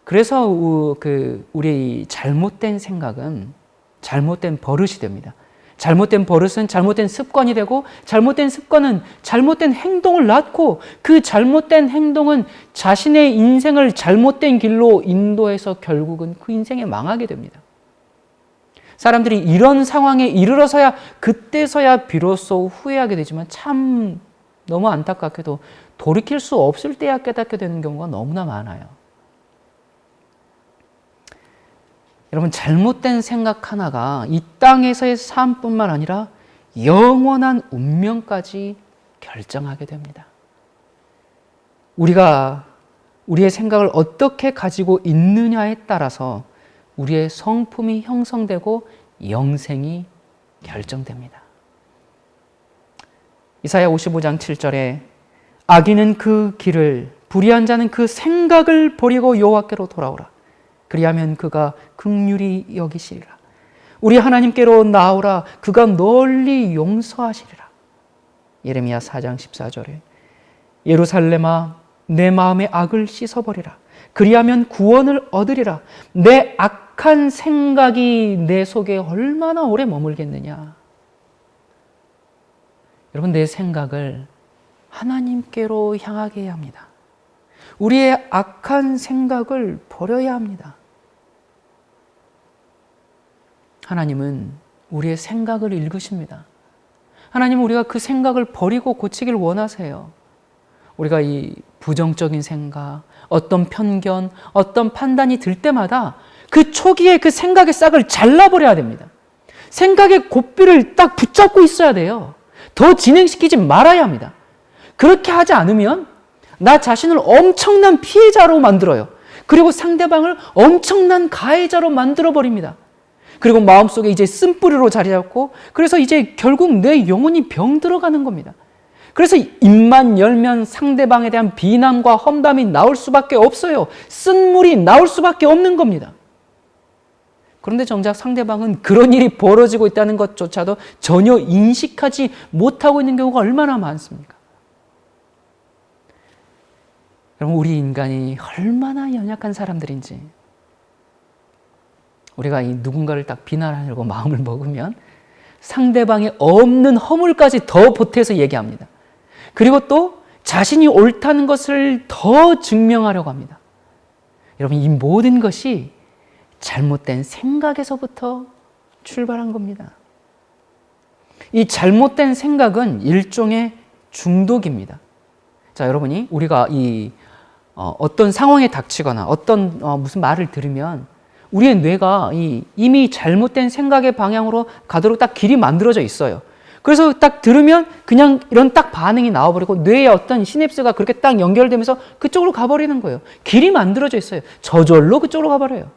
그래서 우리 잘못된 생각은 잘못된 버릇이 됩니다. 잘못된 버릇은 잘못된 습관이 되고, 잘못된 습관은 잘못된 행동을 낳고, 그 잘못된 행동은 자신의 인생을 잘못된 길로 인도해서 결국은 그 인생에 망하게 됩니다. 사람들이 이런 상황에 이르러서야, 그때서야 비로소 후회하게 되지만 참 너무 안타깝게도 돌이킬 수 없을 때야 깨닫게 되는 경우가 너무나 많아요. 여러분, 잘못된 생각 하나가 이 땅에서의 삶뿐만 아니라 영원한 운명까지 결정하게 됩니다. 우리가 우리의 생각을 어떻게 가지고 있느냐에 따라서 우리의 성품이 형성되고 영생이 결정됩니다. 이사야 55장 7절에 악인은 그 길을, 불의한 자는 그 생각을 버리고 여호와께로 돌아오라. 그리하면 그가 긍휼히 여기시리라. 우리 하나님께로 나오라. 그가 널리 용서하시리라. 예레미야 4장 14절에 예루살렘아, 내 마음의 악을 씻어버리라. 그리하면 구원을 얻으리라. 내 악한 생각이 내 속에 얼마나 오래 머물겠느냐. 여러분, 내 생각을 하나님께로 향하게 해야 합니다. 우리의 악한 생각을 버려야 합니다. 하나님은 우리의 생각을 읽으십니다. 하나님은 우리가 그 생각을 버리고 고치길 원하세요. 우리가 이 부정적인 생각, 어떤 편견, 어떤 판단이 들 때마다 그 초기에 그 생각의 싹을 잘라버려야 됩니다. 생각의 고삐를 딱 붙잡고 있어야 돼요. 더 진행시키지 말아야 합니다. 그렇게 하지 않으면 나 자신을 엄청난 피해자로 만들어요. 그리고 상대방을 엄청난 가해자로 만들어버립니다. 그리고 마음속에 이제 쓴뿌리로 자리 잡고, 그래서 이제 결국 내 영혼이 병들어가는 겁니다. 그래서 입만 열면 상대방에 대한 비난과 험담이 나올 수밖에 없어요. 쓴물이 나올 수밖에 없는 겁니다. 그런데 정작 상대방은 그런 일이 벌어지고 있다는 것조차도 전혀 인식하지 못하고 있는 경우가 얼마나 많습니까? 여러분, 우리 인간이 얼마나 연약한 사람들인지, 우리가 이 누군가를 딱 비난하려고 마음을 먹으면 상대방에 없는 허물까지 더 보태서 얘기합니다. 그리고 또 자신이 옳다는 것을 더 증명하려고 합니다. 여러분, 이 모든 것이 잘못된 생각에서부터 출발한 겁니다. 이 잘못된 생각은 일종의 중독입니다. 자, 여러분이 우리가 어떤 상황에 닥치거나 어떤 무슨 말을 들으면 우리의 뇌가 이미 잘못된 생각의 방향으로 가도록 딱 길이 만들어져 있어요. 그래서 딱 들으면 그냥 이런 딱 반응이 나와버리고 뇌의 어떤 시냅스가 그렇게 딱 연결되면서 그쪽으로 가버리는 거예요. 길이 만들어져 있어요. 저절로 그쪽으로 가버려요.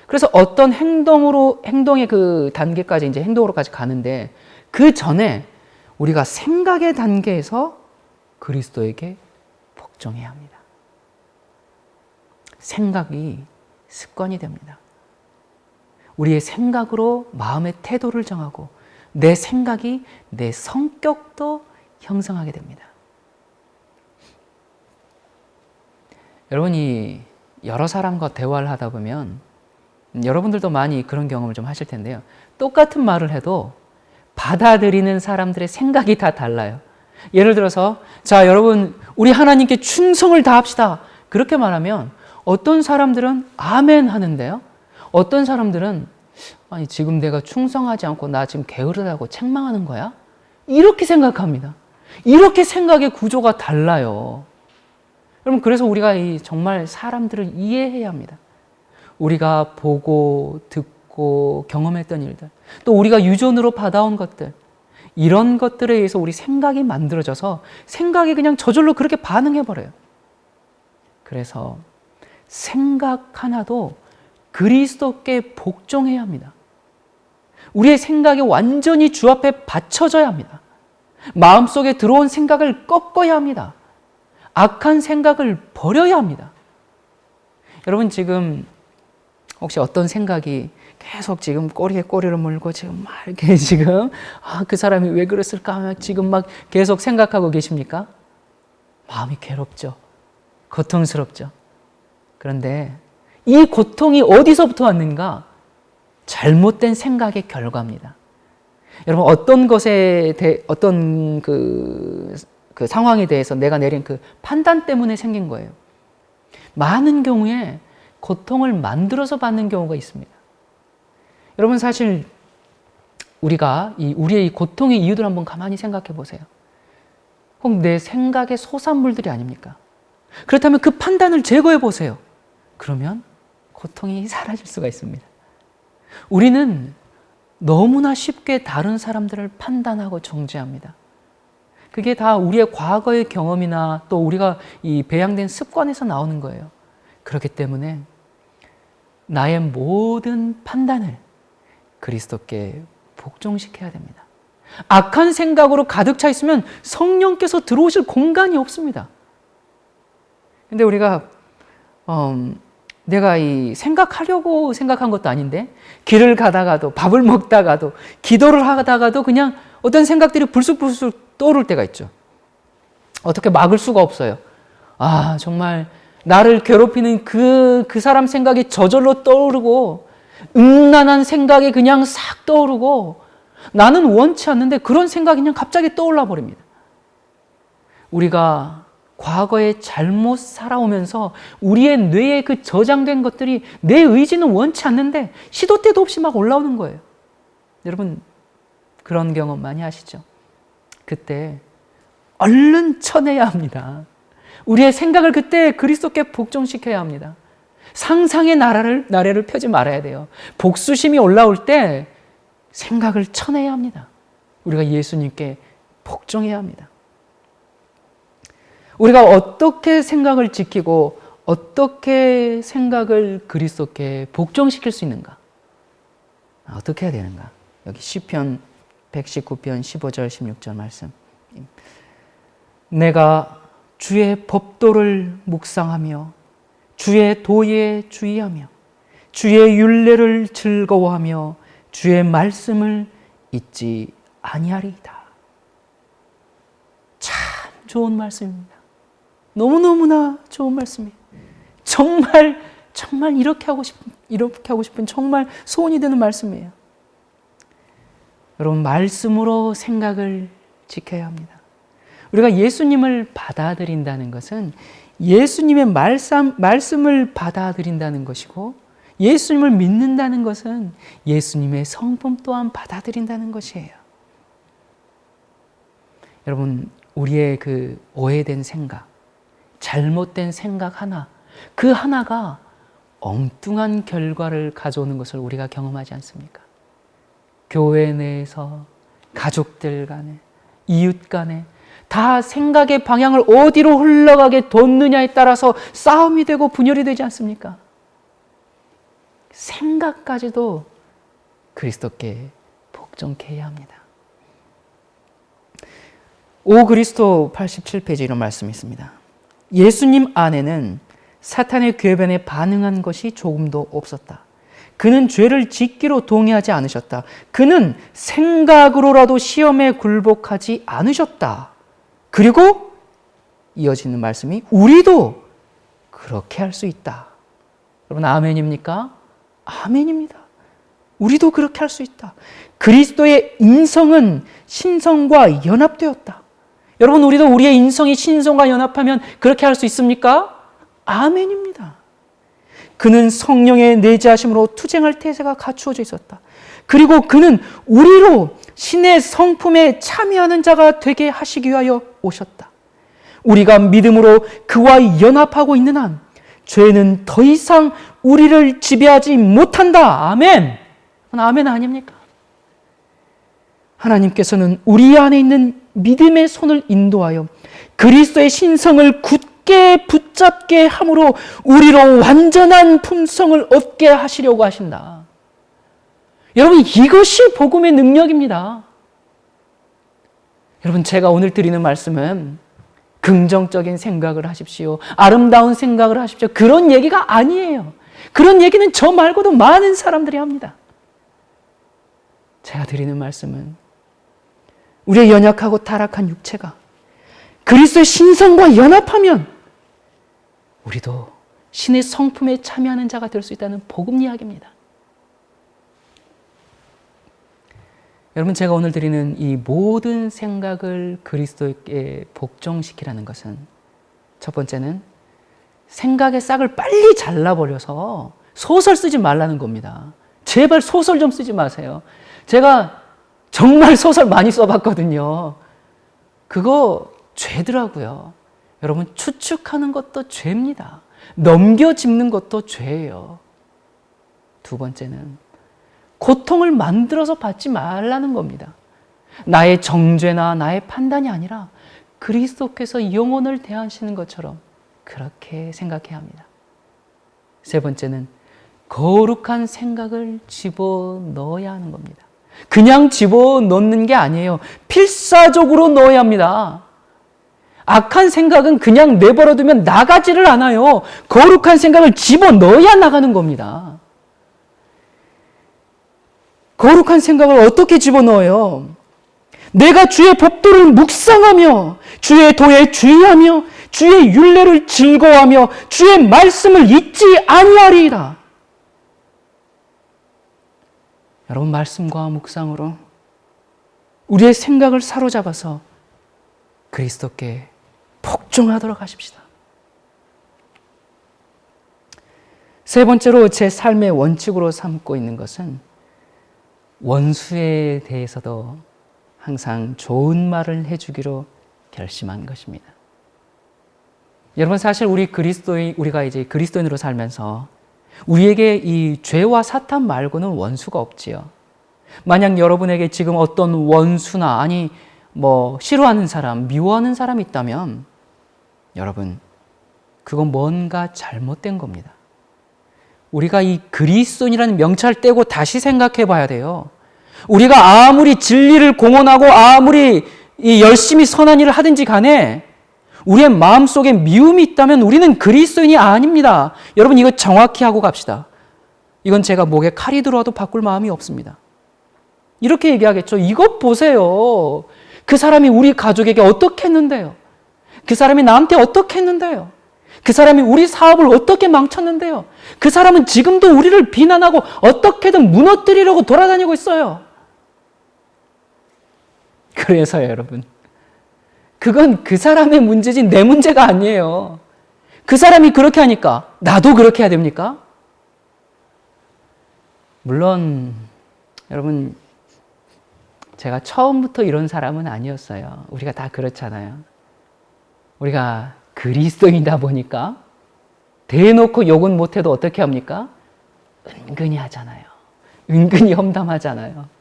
그래서 어떤 행동의 그 단계까지 이제 행동으로까지 가는데, 그 전에 우리가 생각의 단계에서 그리스도에게 복종해야 합니다. 생각이 습관이 됩니다. 우리의 생각으로 마음의 태도를 정하고 내 생각이 내 성격도 형성하게 됩니다. 여러분이 여러 사람과 대화를 하다 보면 여러분들도 많이 그런 경험을 좀 하실 텐데요. 똑같은 말을 해도 받아들이는 사람들의 생각이 다 달라요. 예를 들어서 자 여러분 우리 하나님께 충성을 다합시다. 그렇게 말하면 어떤 사람들은 아멘 하는데요. 어떤 사람들은 아니 지금 내가 충성하지 않고 나 지금 게으르다고 책망하는 거야? 이렇게 생각합니다. 이렇게 생각의 구조가 달라요. 여러분 그래서 우리가 정말 사람들을 이해해야 합니다. 우리가 보고 듣고 경험했던 일들, 또 우리가 유전으로 받아온 것들, 이런 것들에 의해서 우리 생각이 만들어져서 생각이 그냥 저절로 그렇게 반응해버려요. 그래서 생각 하나도 그리스도께 복종해야 합니다. 우리의 생각이 완전히 주 앞에 바쳐져야 합니다. 마음속에 들어온 생각을 꺾어야 합니다. 악한 생각을 버려야 합니다. 여러분 지금 혹시 어떤 생각이 계속 지금 꼬리에 꼬리를 물고 지금 막 이렇게 지금 그 사람이 왜 그랬을까 지금 막 계속 생각하고 계십니까? 마음이 괴롭죠. 고통스럽죠. 그런데 이 고통이 어디서부터 왔는가? 잘못된 생각의 결과입니다. 여러분 어떤 것에 어떤 그 상황에 대해서 내가 내린 그 판단 때문에 생긴 거예요. 많은 경우에 고통을 만들어서 받는 경우가 있습니다. 여러분 사실 우리가 우리의 이 고통의 이유들 한번 가만히 생각해 보세요. 혹 내 생각의 소산물들이 아닙니까? 그렇다면 그 판단을 제거해 보세요. 그러면 고통이 사라질 수가 있습니다. 우리는 너무나 쉽게 다른 사람들을 판단하고 정죄합니다. 그게 다 우리의 과거의 경험이나 또 우리가 이 배양된 습관에서 나오는 거예요. 그렇기 때문에 나의 모든 판단을 그리스도께 복종시켜야 됩니다. 악한 생각으로 가득 차 있으면 성령께서 들어오실 공간이 없습니다. 근데 우리가 내가 생각하려고 생각한 것도 아닌데 길을 가다가도 밥을 먹다가도 기도를 하다가도 그냥 어떤 생각들이 불쑥불쑥 떠오를 때가 있죠. 어떻게 막을 수가 없어요. 정말 나를 괴롭히는 그 사람 생각이 저절로 떠오르고 음란한 생각이 그냥 싹 떠오르고 나는 원치 않는데 그런 생각이 그냥 갑자기 떠올라 버립니다. 우리가 과거에 잘못 살아오면서 우리의 뇌에 그 저장된 것들이 내 의지는 원치 않는데 시도 때도 없이 막 올라오는 거예요. 여러분 그런 경험 많이 하시죠? 그때 얼른 쳐내야 합니다. 우리의 생각을 그때 그리스도께 복종시켜야 합니다. 상상의 나래를 펴지 말아야 돼요. 복수심이 올라올 때 생각을 쳐내야 합니다. 우리가 예수님께 복종해야 합니다. 우리가 어떻게 생각을 지키고 어떻게 생각을 그리스도께 복종시킬 수 있는가? 어떻게 해야 되는가? 여기 시편 119편 15절 16절 말씀. 내가 주의 법도를 묵상하며 주의 도에 주의하며 주의 율례를 즐거워하며 주의 말씀을 잊지 아니하리이다. 참 좋은 말씀입니다. 너무너무나 좋은 말씀이에요. 정말 이렇게 하고 싶은 정말 소원이 되는 말씀이에요. 여러분 말씀으로 생각을 지켜야 합니다. 우리가 예수님을 받아들인다는 것은 예수님의 말씀을 받아들인다는 것이고 예수님을 믿는다는 것은 예수님의 성품 또한 받아들인다는 것이에요. 여러분 우리의 그 오해된 생각, 잘못된 생각 하나, 그 하나가 엉뚱한 결과를 가져오는 것을 우리가 경험하지 않습니까? 교회 내에서, 가족들 간에, 이웃 간에 다 생각의 방향을 어디로 흘러가게 뒀느냐에 따라서 싸움이 되고 분열이 되지 않습니까? 생각까지도 그리스도께 복종케 합니다. 오 그리스도 87페이지 이런 말씀이 있습니다. 예수님 안에는 사탄의 궤변에 반응한 것이 조금도 없었다. 그는 죄를 짓기로 동의하지 않으셨다. 그는 생각으로라도 시험에 굴복하지 않으셨다. 그리고 이어지는 말씀이 우리도 그렇게 할 수 있다. 여러분 아멘입니까? 아멘입니다. 우리도 그렇게 할 수 있다. 그리스도의 인성은 신성과 연합되었다. 여러분 우리도 우리의 인성이 신성과 연합하면 그렇게 할 수 있습니까? 아멘입니다. 그는 성령의 내재하심으로 투쟁할 태세가 갖추어져 있었다. 그리고 그는 우리로 신의 성품에 참여하는 자가 되게 하시기 위하여 오셨다. 우리가 믿음으로 그와 연합하고 있는 한 죄는 더 이상 우리를 지배하지 못한다. 아멘. 아멘 아닙니까? 하나님께서는 우리 안에 있는 믿음의 손을 인도하여 그리스도의 신성을 굳게 붙잡게 함으로 우리로 완전한 품성을 얻게 하시려고 하신다. 여러분 이것이 복음의 능력입니다. 여러분 제가 오늘 드리는 말씀은 긍정적인 생각을 하십시오. 아름다운 생각을 하십시오. 그런 얘기가 아니에요. 그런 얘기는 저 말고도 많은 사람들이 합니다. 제가 드리는 말씀은 우리의 연약하고 타락한 육체가 그리스도의 신성과 연합하면 우리도 신의 성품에 참여하는 자가 될 수 있다는 복음 이야기입니다. 여러분 제가 오늘 드리는 이 모든 생각을 그리스도께 복종시키라는 것은 첫 번째는 생각의 싹을 빨리 잘라버려서 소설 쓰지 말라는 겁니다. 제발 소설 좀 쓰지 마세요. 제가 정말 소설 많이 써봤거든요. 그거 죄더라고요. 여러분 추측하는 것도 죄입니다. 넘겨짚는 것도 죄예요. 두 번째는 고통을 만들어서 받지 말라는 겁니다. 나의 정죄나 나의 판단이 아니라 그리스도께서 영혼을 대하시는 것처럼 그렇게 생각해야 합니다. 세 번째는 거룩한 생각을 집어넣어야 하는 겁니다. 그냥 집어넣는 게 아니에요. 필사적으로 넣어야 합니다. 악한 생각은 그냥 내버려두면 나가지를 않아요. 거룩한 생각을 집어넣어야 나가는 겁니다. 거룩한 생각을 어떻게 집어넣어요? 내가 주의 법도를 묵상하며 주의 도에 주의하며 주의 율례를 즐거워하며 주의 말씀을 잊지 아니하리이다. 여러분 말씀과 묵상으로 우리의 생각을 사로잡아서 그리스도께 복종하도록 하십시다. 세 번째로 제 삶의 원칙으로 삼고 있는 것은 원수에 대해서도 항상 좋은 말을 해주기로 결심한 것입니다. 여러분 사실 우리가 이제 그리스도인으로 살면서 우리에게 이 죄와 사탄 말고는 원수가 없지요. 만약 여러분에게 지금 어떤 원수나 아니 싫어하는 사람, 미워하는 사람이 있다면 여러분 그건 뭔가 잘못된 겁니다. 우리가 이 그리스도인이라는 명찰 떼고 다시 생각해 봐야 돼요. 우리가 아무리 진리를 공언하고 아무리 열심히 선한 일을 하든지 간에 우리의 마음속에 미움이 있다면 우리는 그리스도인이 아닙니다. 여러분 이거 정확히 하고 갑시다. 이건 제가 목에 칼이 들어와도 바꿀 마음이 없습니다. 이렇게 얘기하겠죠. 이것 보세요. 그 사람이 우리 가족에게 어떻게 했는데요? 그 사람이 나한테 어떻게 했는데요? 그 사람이 우리 사업을 어떻게 망쳤는데요? 그 사람은 지금도 우리를 비난하고 어떻게든 무너뜨리려고 돌아다니고 있어요. 그래서요, 여러분. 그건 그 사람의 문제지 내 문제가 아니에요. 그 사람이 그렇게 하니까 나도 그렇게 해야 됩니까? 물론 여러분 제가 처음부터 이런 사람은 아니었어요. 우리가 다 그렇잖아요. 우리가 그리스도인이다 보니까 대놓고 욕은 못해도 어떻게 합니까? 은근히 하잖아요. 은근히 험담하잖아요.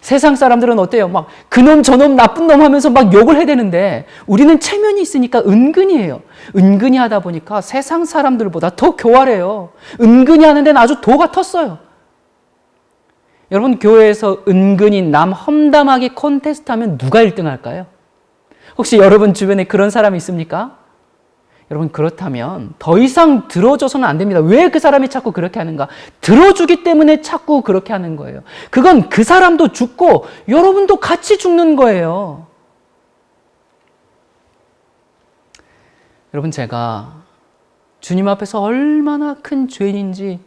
세상 사람들은 어때요? 막 그놈 저놈 나쁜 놈 하면서 막 욕을 해야 되는데 우리는 체면이 있으니까 은근히 해요. 은근히 하다 보니까 세상 사람들보다 더 교활해요. 은근히 하는 데는 아주 도가 텄어요. 여러분 교회에서 은근히 남 험담하기 콘테스트 하면 누가 1등 할까요? 혹시 여러분 주변에 그런 사람이 있습니까? 여러분, 그렇다면 더 이상 들어줘서는 안 됩니다. 왜 그 사람이 자꾸 그렇게 하는가? 들어주기 때문에 자꾸 그렇게 하는 거예요. 그건 그 사람도 죽고 여러분도 같이 죽는 거예요. 여러분, 제가 주님 앞에서 얼마나 큰 죄인인지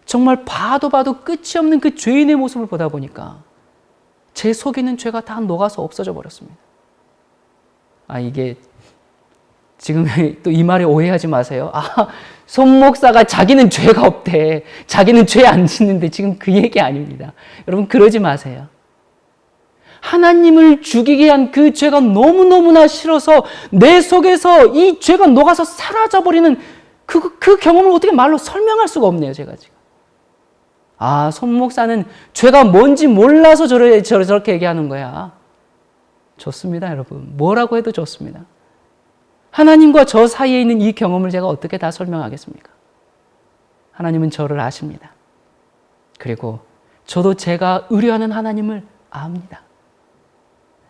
정말 봐도 끝이 없는 그 죄인의 모습을 보다 보니까 제 속에 있는 죄가 다 녹아서 없어져 버렸습니다. 이게 지금 또 이 말에 오해하지 마세요. 손 목사가 자기는 죄가 없대. 자기는 죄 안 짓는데 지금 그 얘기 아닙니다. 여러분, 그러지 마세요. 하나님을 죽이게 한 그 죄가 너무너무나 싫어서 내 속에서 이 죄가 녹아서 사라져버리는 그 경험을 어떻게 말로 설명할 수가 없네요, 제가 지금. 손 목사는 죄가 뭔지 몰라서 저렇게 얘기하는 거야. 좋습니다, 여러분. 뭐라고 해도 좋습니다. 하나님과 저 사이에 있는 이 경험을 제가 어떻게 다 설명하겠습니까? 하나님은 저를 아십니다. 그리고 저도 제가 의뢰하는 하나님을 압니다.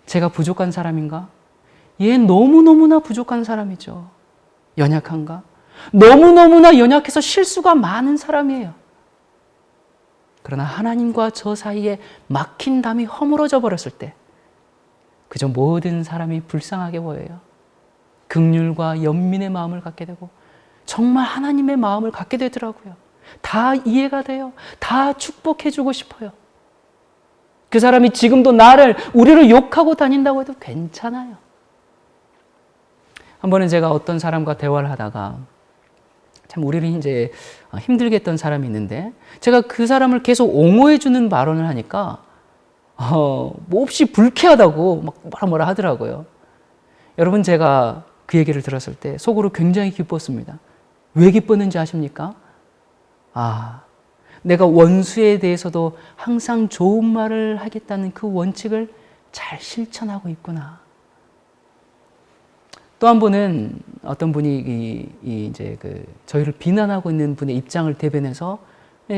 제가 부족한 사람인가? 너무너무나 부족한 사람이죠. 연약한가? 너무너무나 연약해서 실수가 많은 사람이에요. 그러나 하나님과 저 사이에 막힌 담이 허물어져 버렸을 때 그저 모든 사람이 불쌍하게 보여요. 긍휼과 연민의 마음을 갖게 되고 정말 하나님의 마음을 갖게 되더라고요. 다 이해가 돼요. 다 축복해주고 싶어요. 그 사람이 지금도 우리를 욕하고 다닌다고 해도 괜찮아요. 한 번은 제가 어떤 사람과 대화를 하다가 참 우리를 이제 힘들게 했던 사람이 있는데 제가 그 사람을 계속 옹호해주는 발언을 하니까 몹시 불쾌하다고 막 뭐라 하더라고요. 여러분, 제가 그 얘기를 들었을 때 속으로 굉장히 기뻤습니다. 왜 기뻤는지 아십니까? 내가 원수에 대해서도 항상 좋은 말을 하겠다는 그 원칙을 잘 실천하고 있구나. 또 한 번은 어떤 분이 이제 저희를 비난하고 있는 분의 입장을 대변해서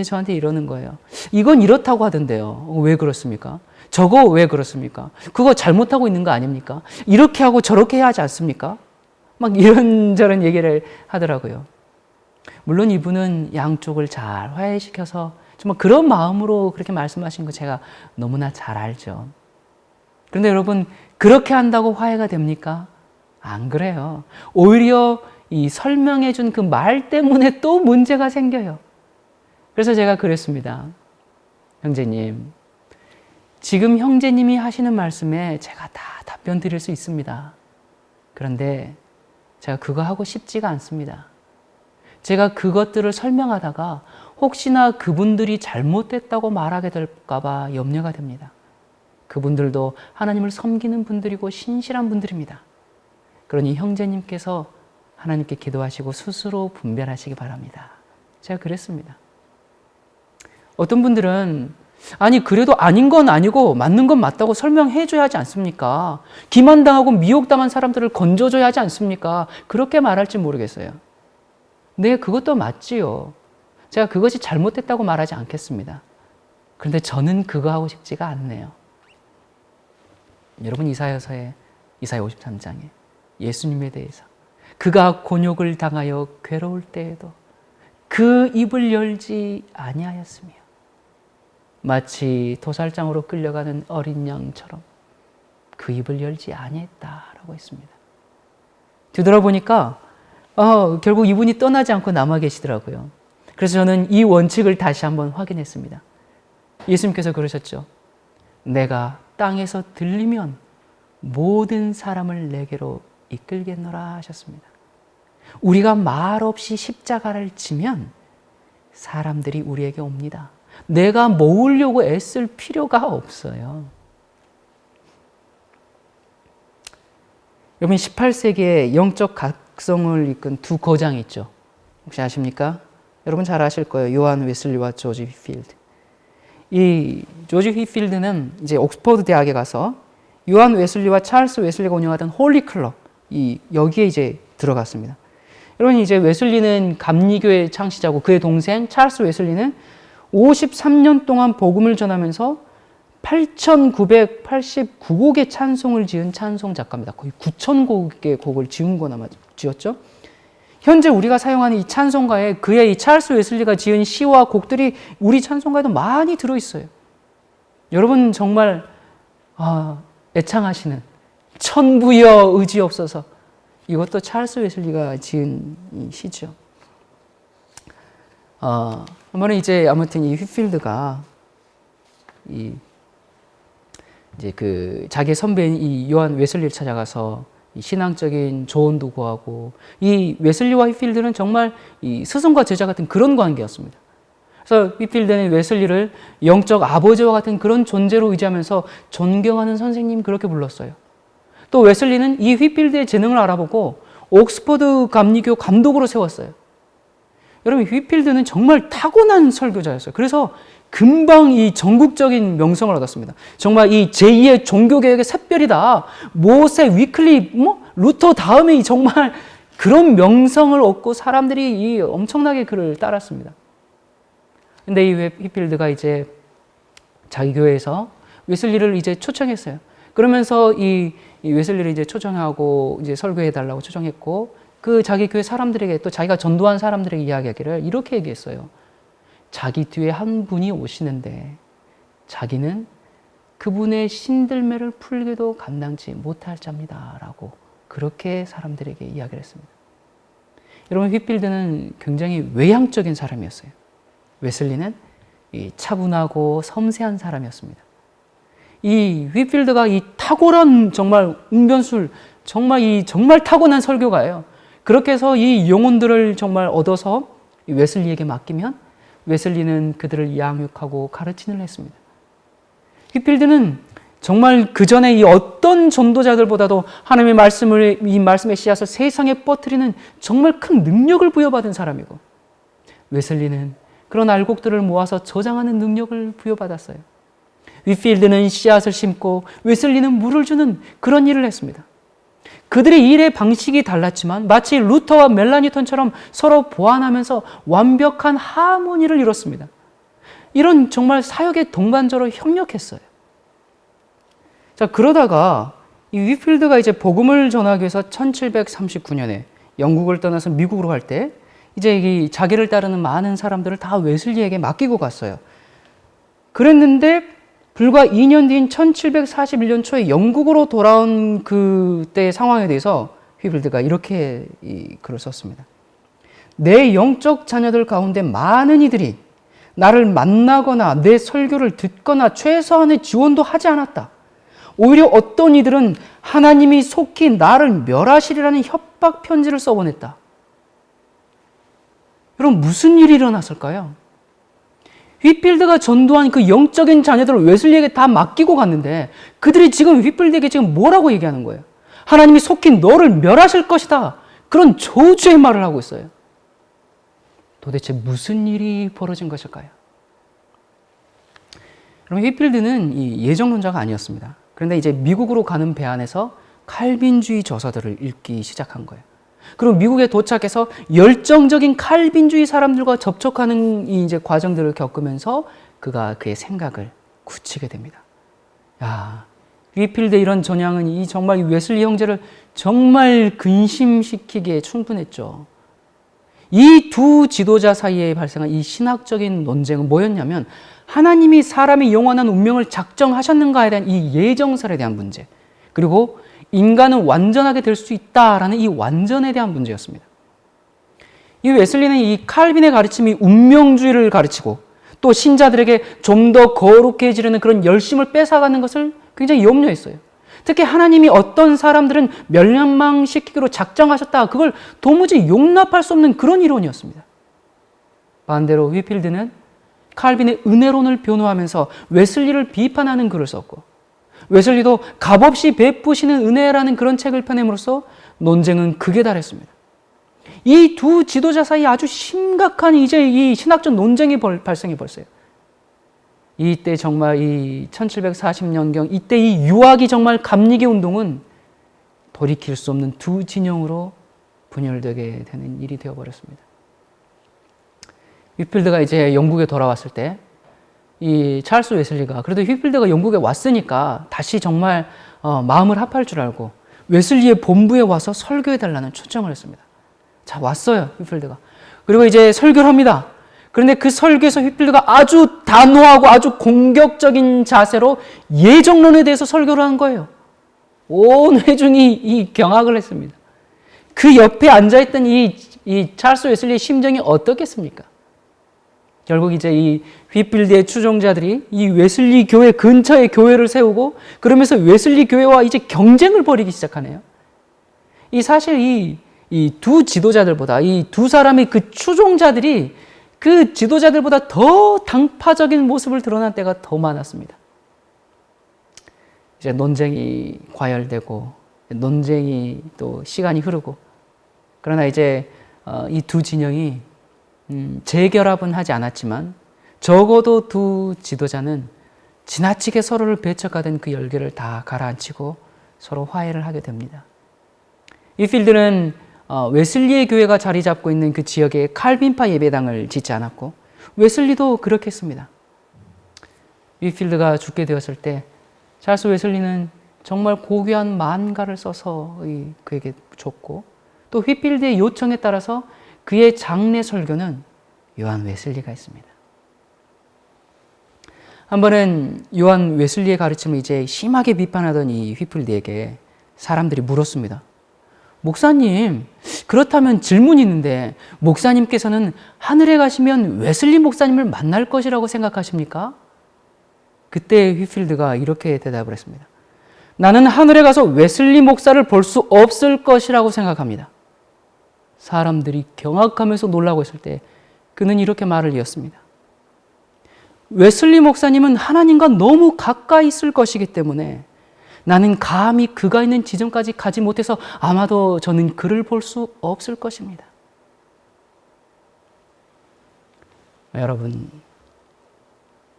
저한테 이러는 거예요. 이건 이렇다고 하던데요. 왜 그렇습니까? 저거 왜 그렇습니까? 그거 잘못하고 있는 거 아닙니까? 이렇게 하고 저렇게 해야 하지 않습니까? 막 이런저런 얘기를 하더라고요. 물론 이분은 양쪽을 잘 화해시켜서 정말 그런 마음으로 그렇게 말씀하신 거 제가 너무나 잘 알죠. 그런데 여러분, 그렇게 한다고 화해가 됩니까? 안 그래요. 오히려 이 설명해 준 그 말 때문에 또 문제가 생겨요. 그래서 제가 그랬습니다. 형제님, 지금 형제님이 하시는 말씀에 제가 다 답변 드릴 수 있습니다. 그런데 제가 그거 하고 싶지가 않습니다. 제가 그것들을 설명하다가 혹시나 그분들이 잘못됐다고 말하게 될까 봐 염려가 됩니다. 그분들도 하나님을 섬기는 분들이고 신실한 분들입니다. 그러니 형제님께서 하나님께 기도하시고 스스로 분별하시기 바랍니다. 제가 그랬습니다. 어떤 분들은 그래도 아닌 건 아니고 맞는 건 맞다고 설명해 줘야 하지 않습니까? 기만당하고 미혹당한 사람들을 건져줘야 하지 않습니까? 그렇게 말할지 모르겠어요. 네, 그것도 맞지요. 제가 그것이 잘못됐다고 말하지 않겠습니다. 그런데 저는 그거 하고 싶지가 않네요. 여러분, 이사야 53장에 예수님에 대해서 그가 곤욕을 당하여 괴로울 때에도 그 입을 열지 아니하였으며 마치 도살장으로 끌려가는 어린 양처럼 그 입을 열지 아니했다라고 했습니다. 뒤돌아보니까 결국 이분이 떠나지 않고 남아 계시더라고요. 그래서 저는 이 원칙을 다시 한번 확인했습니다. 예수님께서 그러셨죠. 내가 땅에서 들리면 모든 사람을 내게로 이끌겠노라 하셨습니다. 우리가 말없이 십자가를 지면 사람들이 우리에게 옵니다. 내가 모으려고 애쓸 필요가 없어요. 여러분, 18세기에 영적 각성을 이끈 두 거장이 있죠. 혹시 아십니까? 여러분 잘 아실 거예요. 요한 웨슬리와 조지 휘필드. 이 조지 휘필드는 이제 옥스퍼드 대학에 가서 요한 웨슬리와 찰스 웨슬리가 운영하던 홀리 클럽, 여기에 이제 들어갔습니다. 여러분, 이제 웨슬리는 감리교의 창시자고 그의 동생 찰스 웨슬리는 53년 동안 복음을 전하면서 8,989곡의 찬송을 지은 찬송 작가입니다. 거의 9,000곡의 곡을 지었죠. 현재 우리가 사용하는 이 찬송가에 그의 이 찰스 웨슬리가 지은 시와 곡들이 우리 찬송가에도 많이 들어있어요. 여러분 정말 애창하시는 천부여 의지없어서, 이것도 찰스 웨슬리가 지은 이 시죠. 한번은 이제 아무튼 이 휘필드가 이제 그 자기 선배인 이 요한 웨슬리를 찾아가서 이 신앙적인 조언도 구하고, 이 웨슬리와 휘필드는 정말 이 스승과 제자 같은 그런 관계였습니다. 그래서 휘필드는 웨슬리를 영적 아버지와 같은 그런 존재로 의지하면서 존경하는 선생님 그렇게 불렀어요. 또 웨슬리는 이 휘필드의 재능을 알아보고 옥스퍼드 감리교 감독으로 세웠어요. 여러분, 휘필드는 정말 타고난 설교자였어요. 그래서 금방 이 전국적인 명성을 얻었습니다. 정말 이 제2의 종교개혁의 샛별이다. 모세, 위클리, 루터 다음에 정말 그런 명성을 얻고 사람들이 이 엄청나게 그를 따랐습니다. 근데 이 휘필드가 이제 자기 교회에서 웨슬리를 이제 초청했어요. 그러면서 이 웨슬리를 이제 초청하고 이제 설교해달라고 초청했고, 그 자기 교회 사람들에게, 또 자기가 전도한 사람들에게 이야기하기를 이렇게 얘기했어요. 자기 뒤에 한 분이 오시는데 자기는 그분의 신들매를 풀기도 감당치 못할 자입니다. 라고 그렇게 사람들에게 이야기를 했습니다. 여러분, 휘필드는 굉장히 외향적인 사람이었어요. 웨슬리는 이 차분하고 섬세한 사람이었습니다. 이 휘필드가 이 탁월한 정말 웅변술, 정말 타고난 설교가예요. 그렇게 해서 이 영혼들을 정말 얻어서 웨슬리에게 맡기면 웨슬리는 그들을 양육하고 가르치는 했습니다. 휘필드는 정말 그 전에 이 어떤 전도자들보다도 하나님의 이 말씀의 씨앗을 세상에 뻗뜨리는 정말 큰 능력을 부여받은 사람이고, 웨슬리는 그런 알곡들을 모아서 저장하는 능력을 부여받았어요. 휘필드는 씨앗을 심고 웨슬리는 물을 주는 그런 일을 했습니다. 그들의 일의 방식이 달랐지만 마치 루터와 멜라니턴처럼 서로 보완하면서 완벽한 하모니를 이뤘습니다. 이런 정말 사역의 동반자로 협력했어요. 자, 그러다가 이 휘필드가 이제 복음을 전하기 위해서 1739년에 영국을 떠나서 미국으로 갈 때 이제 이 자기를 따르는 많은 사람들을 다 웨슬리에게 맡기고 갔어요. 그랬는데 불과 2년 뒤인 1741년 초에 영국으로 돌아온 그때의 상황에 대해서 휘필드가 이렇게 글을 썼습니다. 내 영적 자녀들 가운데 많은 이들이 나를 만나거나 내 설교를 듣거나 최소한의 지원도 하지 않았다. 오히려 어떤 이들은 하나님이 속히 나를 멸하시리라는 협박 편지를 써보냈다. 여러분, 무슨 일이 일어났을까요? 휘필드가 전도한 그 영적인 자녀들을 웨슬리에게 다 맡기고 갔는데 그들이 지금 휘필드에게 지금 뭐라고 얘기하는 거예요? 하나님이 속히 너를 멸하실 것이다. 그런 저주의 말을 하고 있어요. 도대체 무슨 일이 벌어진 것일까요? 여러분, 휘필드는 이 예정론자가 아니었습니다. 그런데 이제 미국으로 가는 배 안에서 칼빈주의 저서들을 읽기 시작한 거예요. 그리고 미국에 도착해서 열정적인 칼빈주의 사람들과 접촉하는 이제 과정들을 겪으면서 그가 그의 생각을 굳히게 됩니다. 야, 휘필드의 이런 전향은 정말 이 웨슬리 형제를 정말 근심시키기에 충분했죠. 이 두 지도자 사이에 발생한 이 신학적인 논쟁은 뭐였냐면, 하나님이 사람의 영원한 운명을 작정하셨는가에 대한 이 예정설에 대한 문제, 그리고 인간은 완전하게 될 수 있다라는 이 완전에 대한 문제였습니다. 이 웨슬리는 이 칼빈의 가르침이 운명주의를 가르치고 또 신자들에게 좀 더 거룩해 지려는 그런 열심을 뺏어가는 것을 굉장히 염려했어요. 특히 하나님이 어떤 사람들은 멸망시키기로 작정하셨다, 그걸 도무지 용납할 수 없는 그런 이론이었습니다. 반대로 휘필드는 칼빈의 은혜론을 변호하면서 웨슬리를 비판하는 글을 썼고, 웨슬리도 값없이 베푸시는 은혜라는 그런 책을 펴냄으로써 논쟁은 극에 달했습니다. 이 두 지도자 사이에 아주 심각한 이제 이 신학적 논쟁이 발생해 버렸어요. 이때 정말 이 1740년경 이때 이 유학이 정말 감리교 운동은 돌이킬 수 없는 두 진영으로 분열되게 되는 일이 되어버렸습니다. 휘필드가 이제 영국에 돌아왔을 때 이 찰스 웨슬리가 그래도 휘필드가 영국에 왔으니까 다시 정말 마음을 합할 줄 알고 웨슬리의 본부에 와서 설교해달라는 초청을 했습니다. 자, 왔어요, 휘필드가. 그리고 이제 설교를 합니다. 그런데 그 설교에서 휘필드가 아주 단호하고 아주 공격적인 자세로 예정론에 대해서 설교를 한 거예요. 온 회중이 이 경악을 했습니다. 그 옆에 앉아있던 이 찰스 웨슬리의 심정이 어떻겠습니까? 결국 이제 이 휘필드의 추종자들이 이 웨슬리 교회 근처에 교회를 세우고 그러면서 웨슬리 교회와 이제 경쟁을 벌이기 시작하네요. 사실 이 두 지도자들보다 이 두 사람의 그 추종자들이 그 지도자들보다 더 당파적인 모습을 드러난 때가 더 많았습니다. 이제 논쟁이 과열되고 논쟁이 또 시간이 흐르고 그러나 이제 이 두 진영이 재결합은 하지 않았지만 적어도 두 지도자는 지나치게 서로를 배척하던 그 열기를 다 가라앉히고 서로 화해를 하게 됩니다. 휘필드는 웨슬리의 교회가 자리 잡고 있는 그 지역에 칼빈파 예배당을 짓지 않았고 웨슬리도 그렇게 했습니다. 휘필드가 죽게 되었을 때 찰스 웨슬리는 정말 고귀한 만가를 써서 그에게 줬고 또 휘필드의 요청에 따라서 그의 장례 설교는 요한 웨슬리가 했습니다. 한 번은 요한 웨슬리의 가르침을 이제 심하게 비판하던 이 휘필드에게 사람들이 물었습니다. 목사님, 그렇다면 질문이 있는데 목사님께서는 하늘에 가시면 웨슬리 목사님을 만날 것이라고 생각하십니까? 그때 휘필드가 이렇게 대답을 했습니다. 나는 하늘에 가서 웨슬리 목사를 볼 수 없을 것이라고 생각합니다. 사람들이 경악하면서 놀라고 있을 때 그는 이렇게 말을 이었습니다. 웨슬리 목사님은 하나님과 너무 가까이 있을 것이기 때문에 나는 감히 그가 있는 지점까지 가지 못해서 아마도 저는 그를 볼 수 없을 것입니다. 여러분,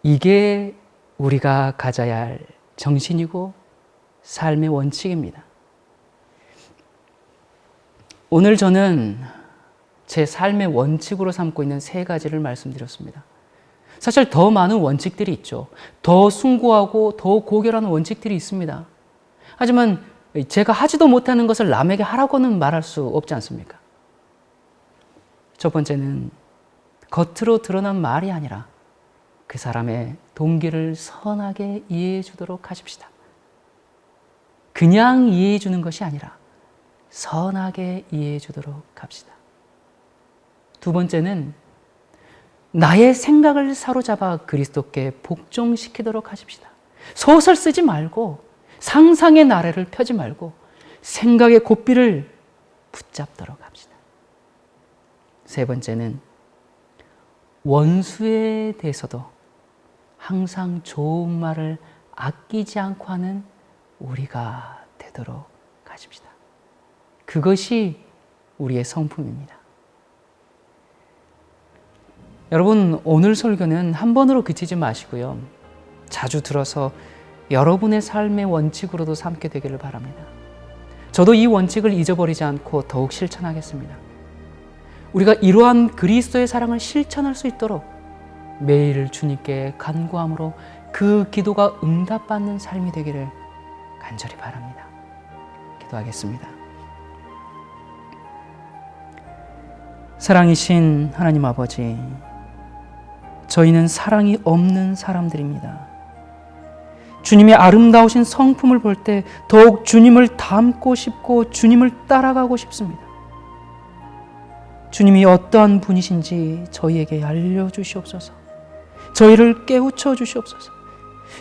이게 우리가 가져야 할 정신이고 삶의 원칙입니다. 오늘 저는 제 삶의 원칙으로 삼고 있는 3가지를 말씀드렸습니다. 사실 더 많은 원칙들이 있죠. 더 숭고하고 더 고결한 원칙들이 있습니다. 하지만 제가 하지도 못하는 것을 남에게 하라고는 말할 수 없지 않습니까? 첫 번째는 겉으로 드러난 말이 아니라 그 사람의 동기를 선하게 이해해 주도록 하십시다. 그냥 이해해 주는 것이 아니라 선하게 이해해 주도록 합시다. 두 번째는 나의 생각을 사로잡아 그리스도께 복종시키도록 하십시다. 소설 쓰지 말고 상상의 나래를 펴지 말고 생각의 고삐를 붙잡도록 합시다. 세 번째는 원수에 대해서도 항상 좋은 말을 아끼지 않고 하는 우리가 되도록 하십시다. 그것이 우리의 성품입니다. 여러분, 오늘 설교는 한 번으로 그치지 마시고요. 자주 들어서 여러분의 삶의 원칙으로도 삼게 되기를 바랍니다. 저도 이 원칙을 잊어버리지 않고 더욱 실천하겠습니다. 우리가 이러한 그리스도의 사랑을 실천할 수 있도록 매일 주님께 간구함으로 그 기도가 응답받는 삶이 되기를 간절히 바랍니다. 기도하겠습니다. 사랑이신 하나님 아버지, 저희는 사랑이 없는 사람들입니다. 주님의 아름다우신 성품을 볼 때 더욱 주님을 닮고 싶고 주님을 따라가고 싶습니다. 주님이 어떠한 분이신지 저희에게 알려주시옵소서. 저희를 깨우쳐 주시옵소서.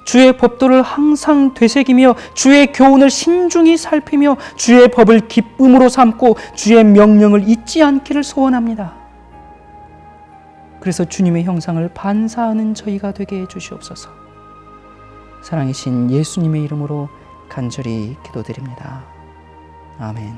주의 법도를 항상 되새기며 주의 교훈을 신중히 살피며 주의 법을 기쁨으로 삼고 주의 명령을 잊지 않기를 소원합니다. 그래서 주님의 형상을 반사하는 저희가 되게 해주시옵소서. 사랑이신 예수님의 이름으로 간절히 기도드립니다. 아멘.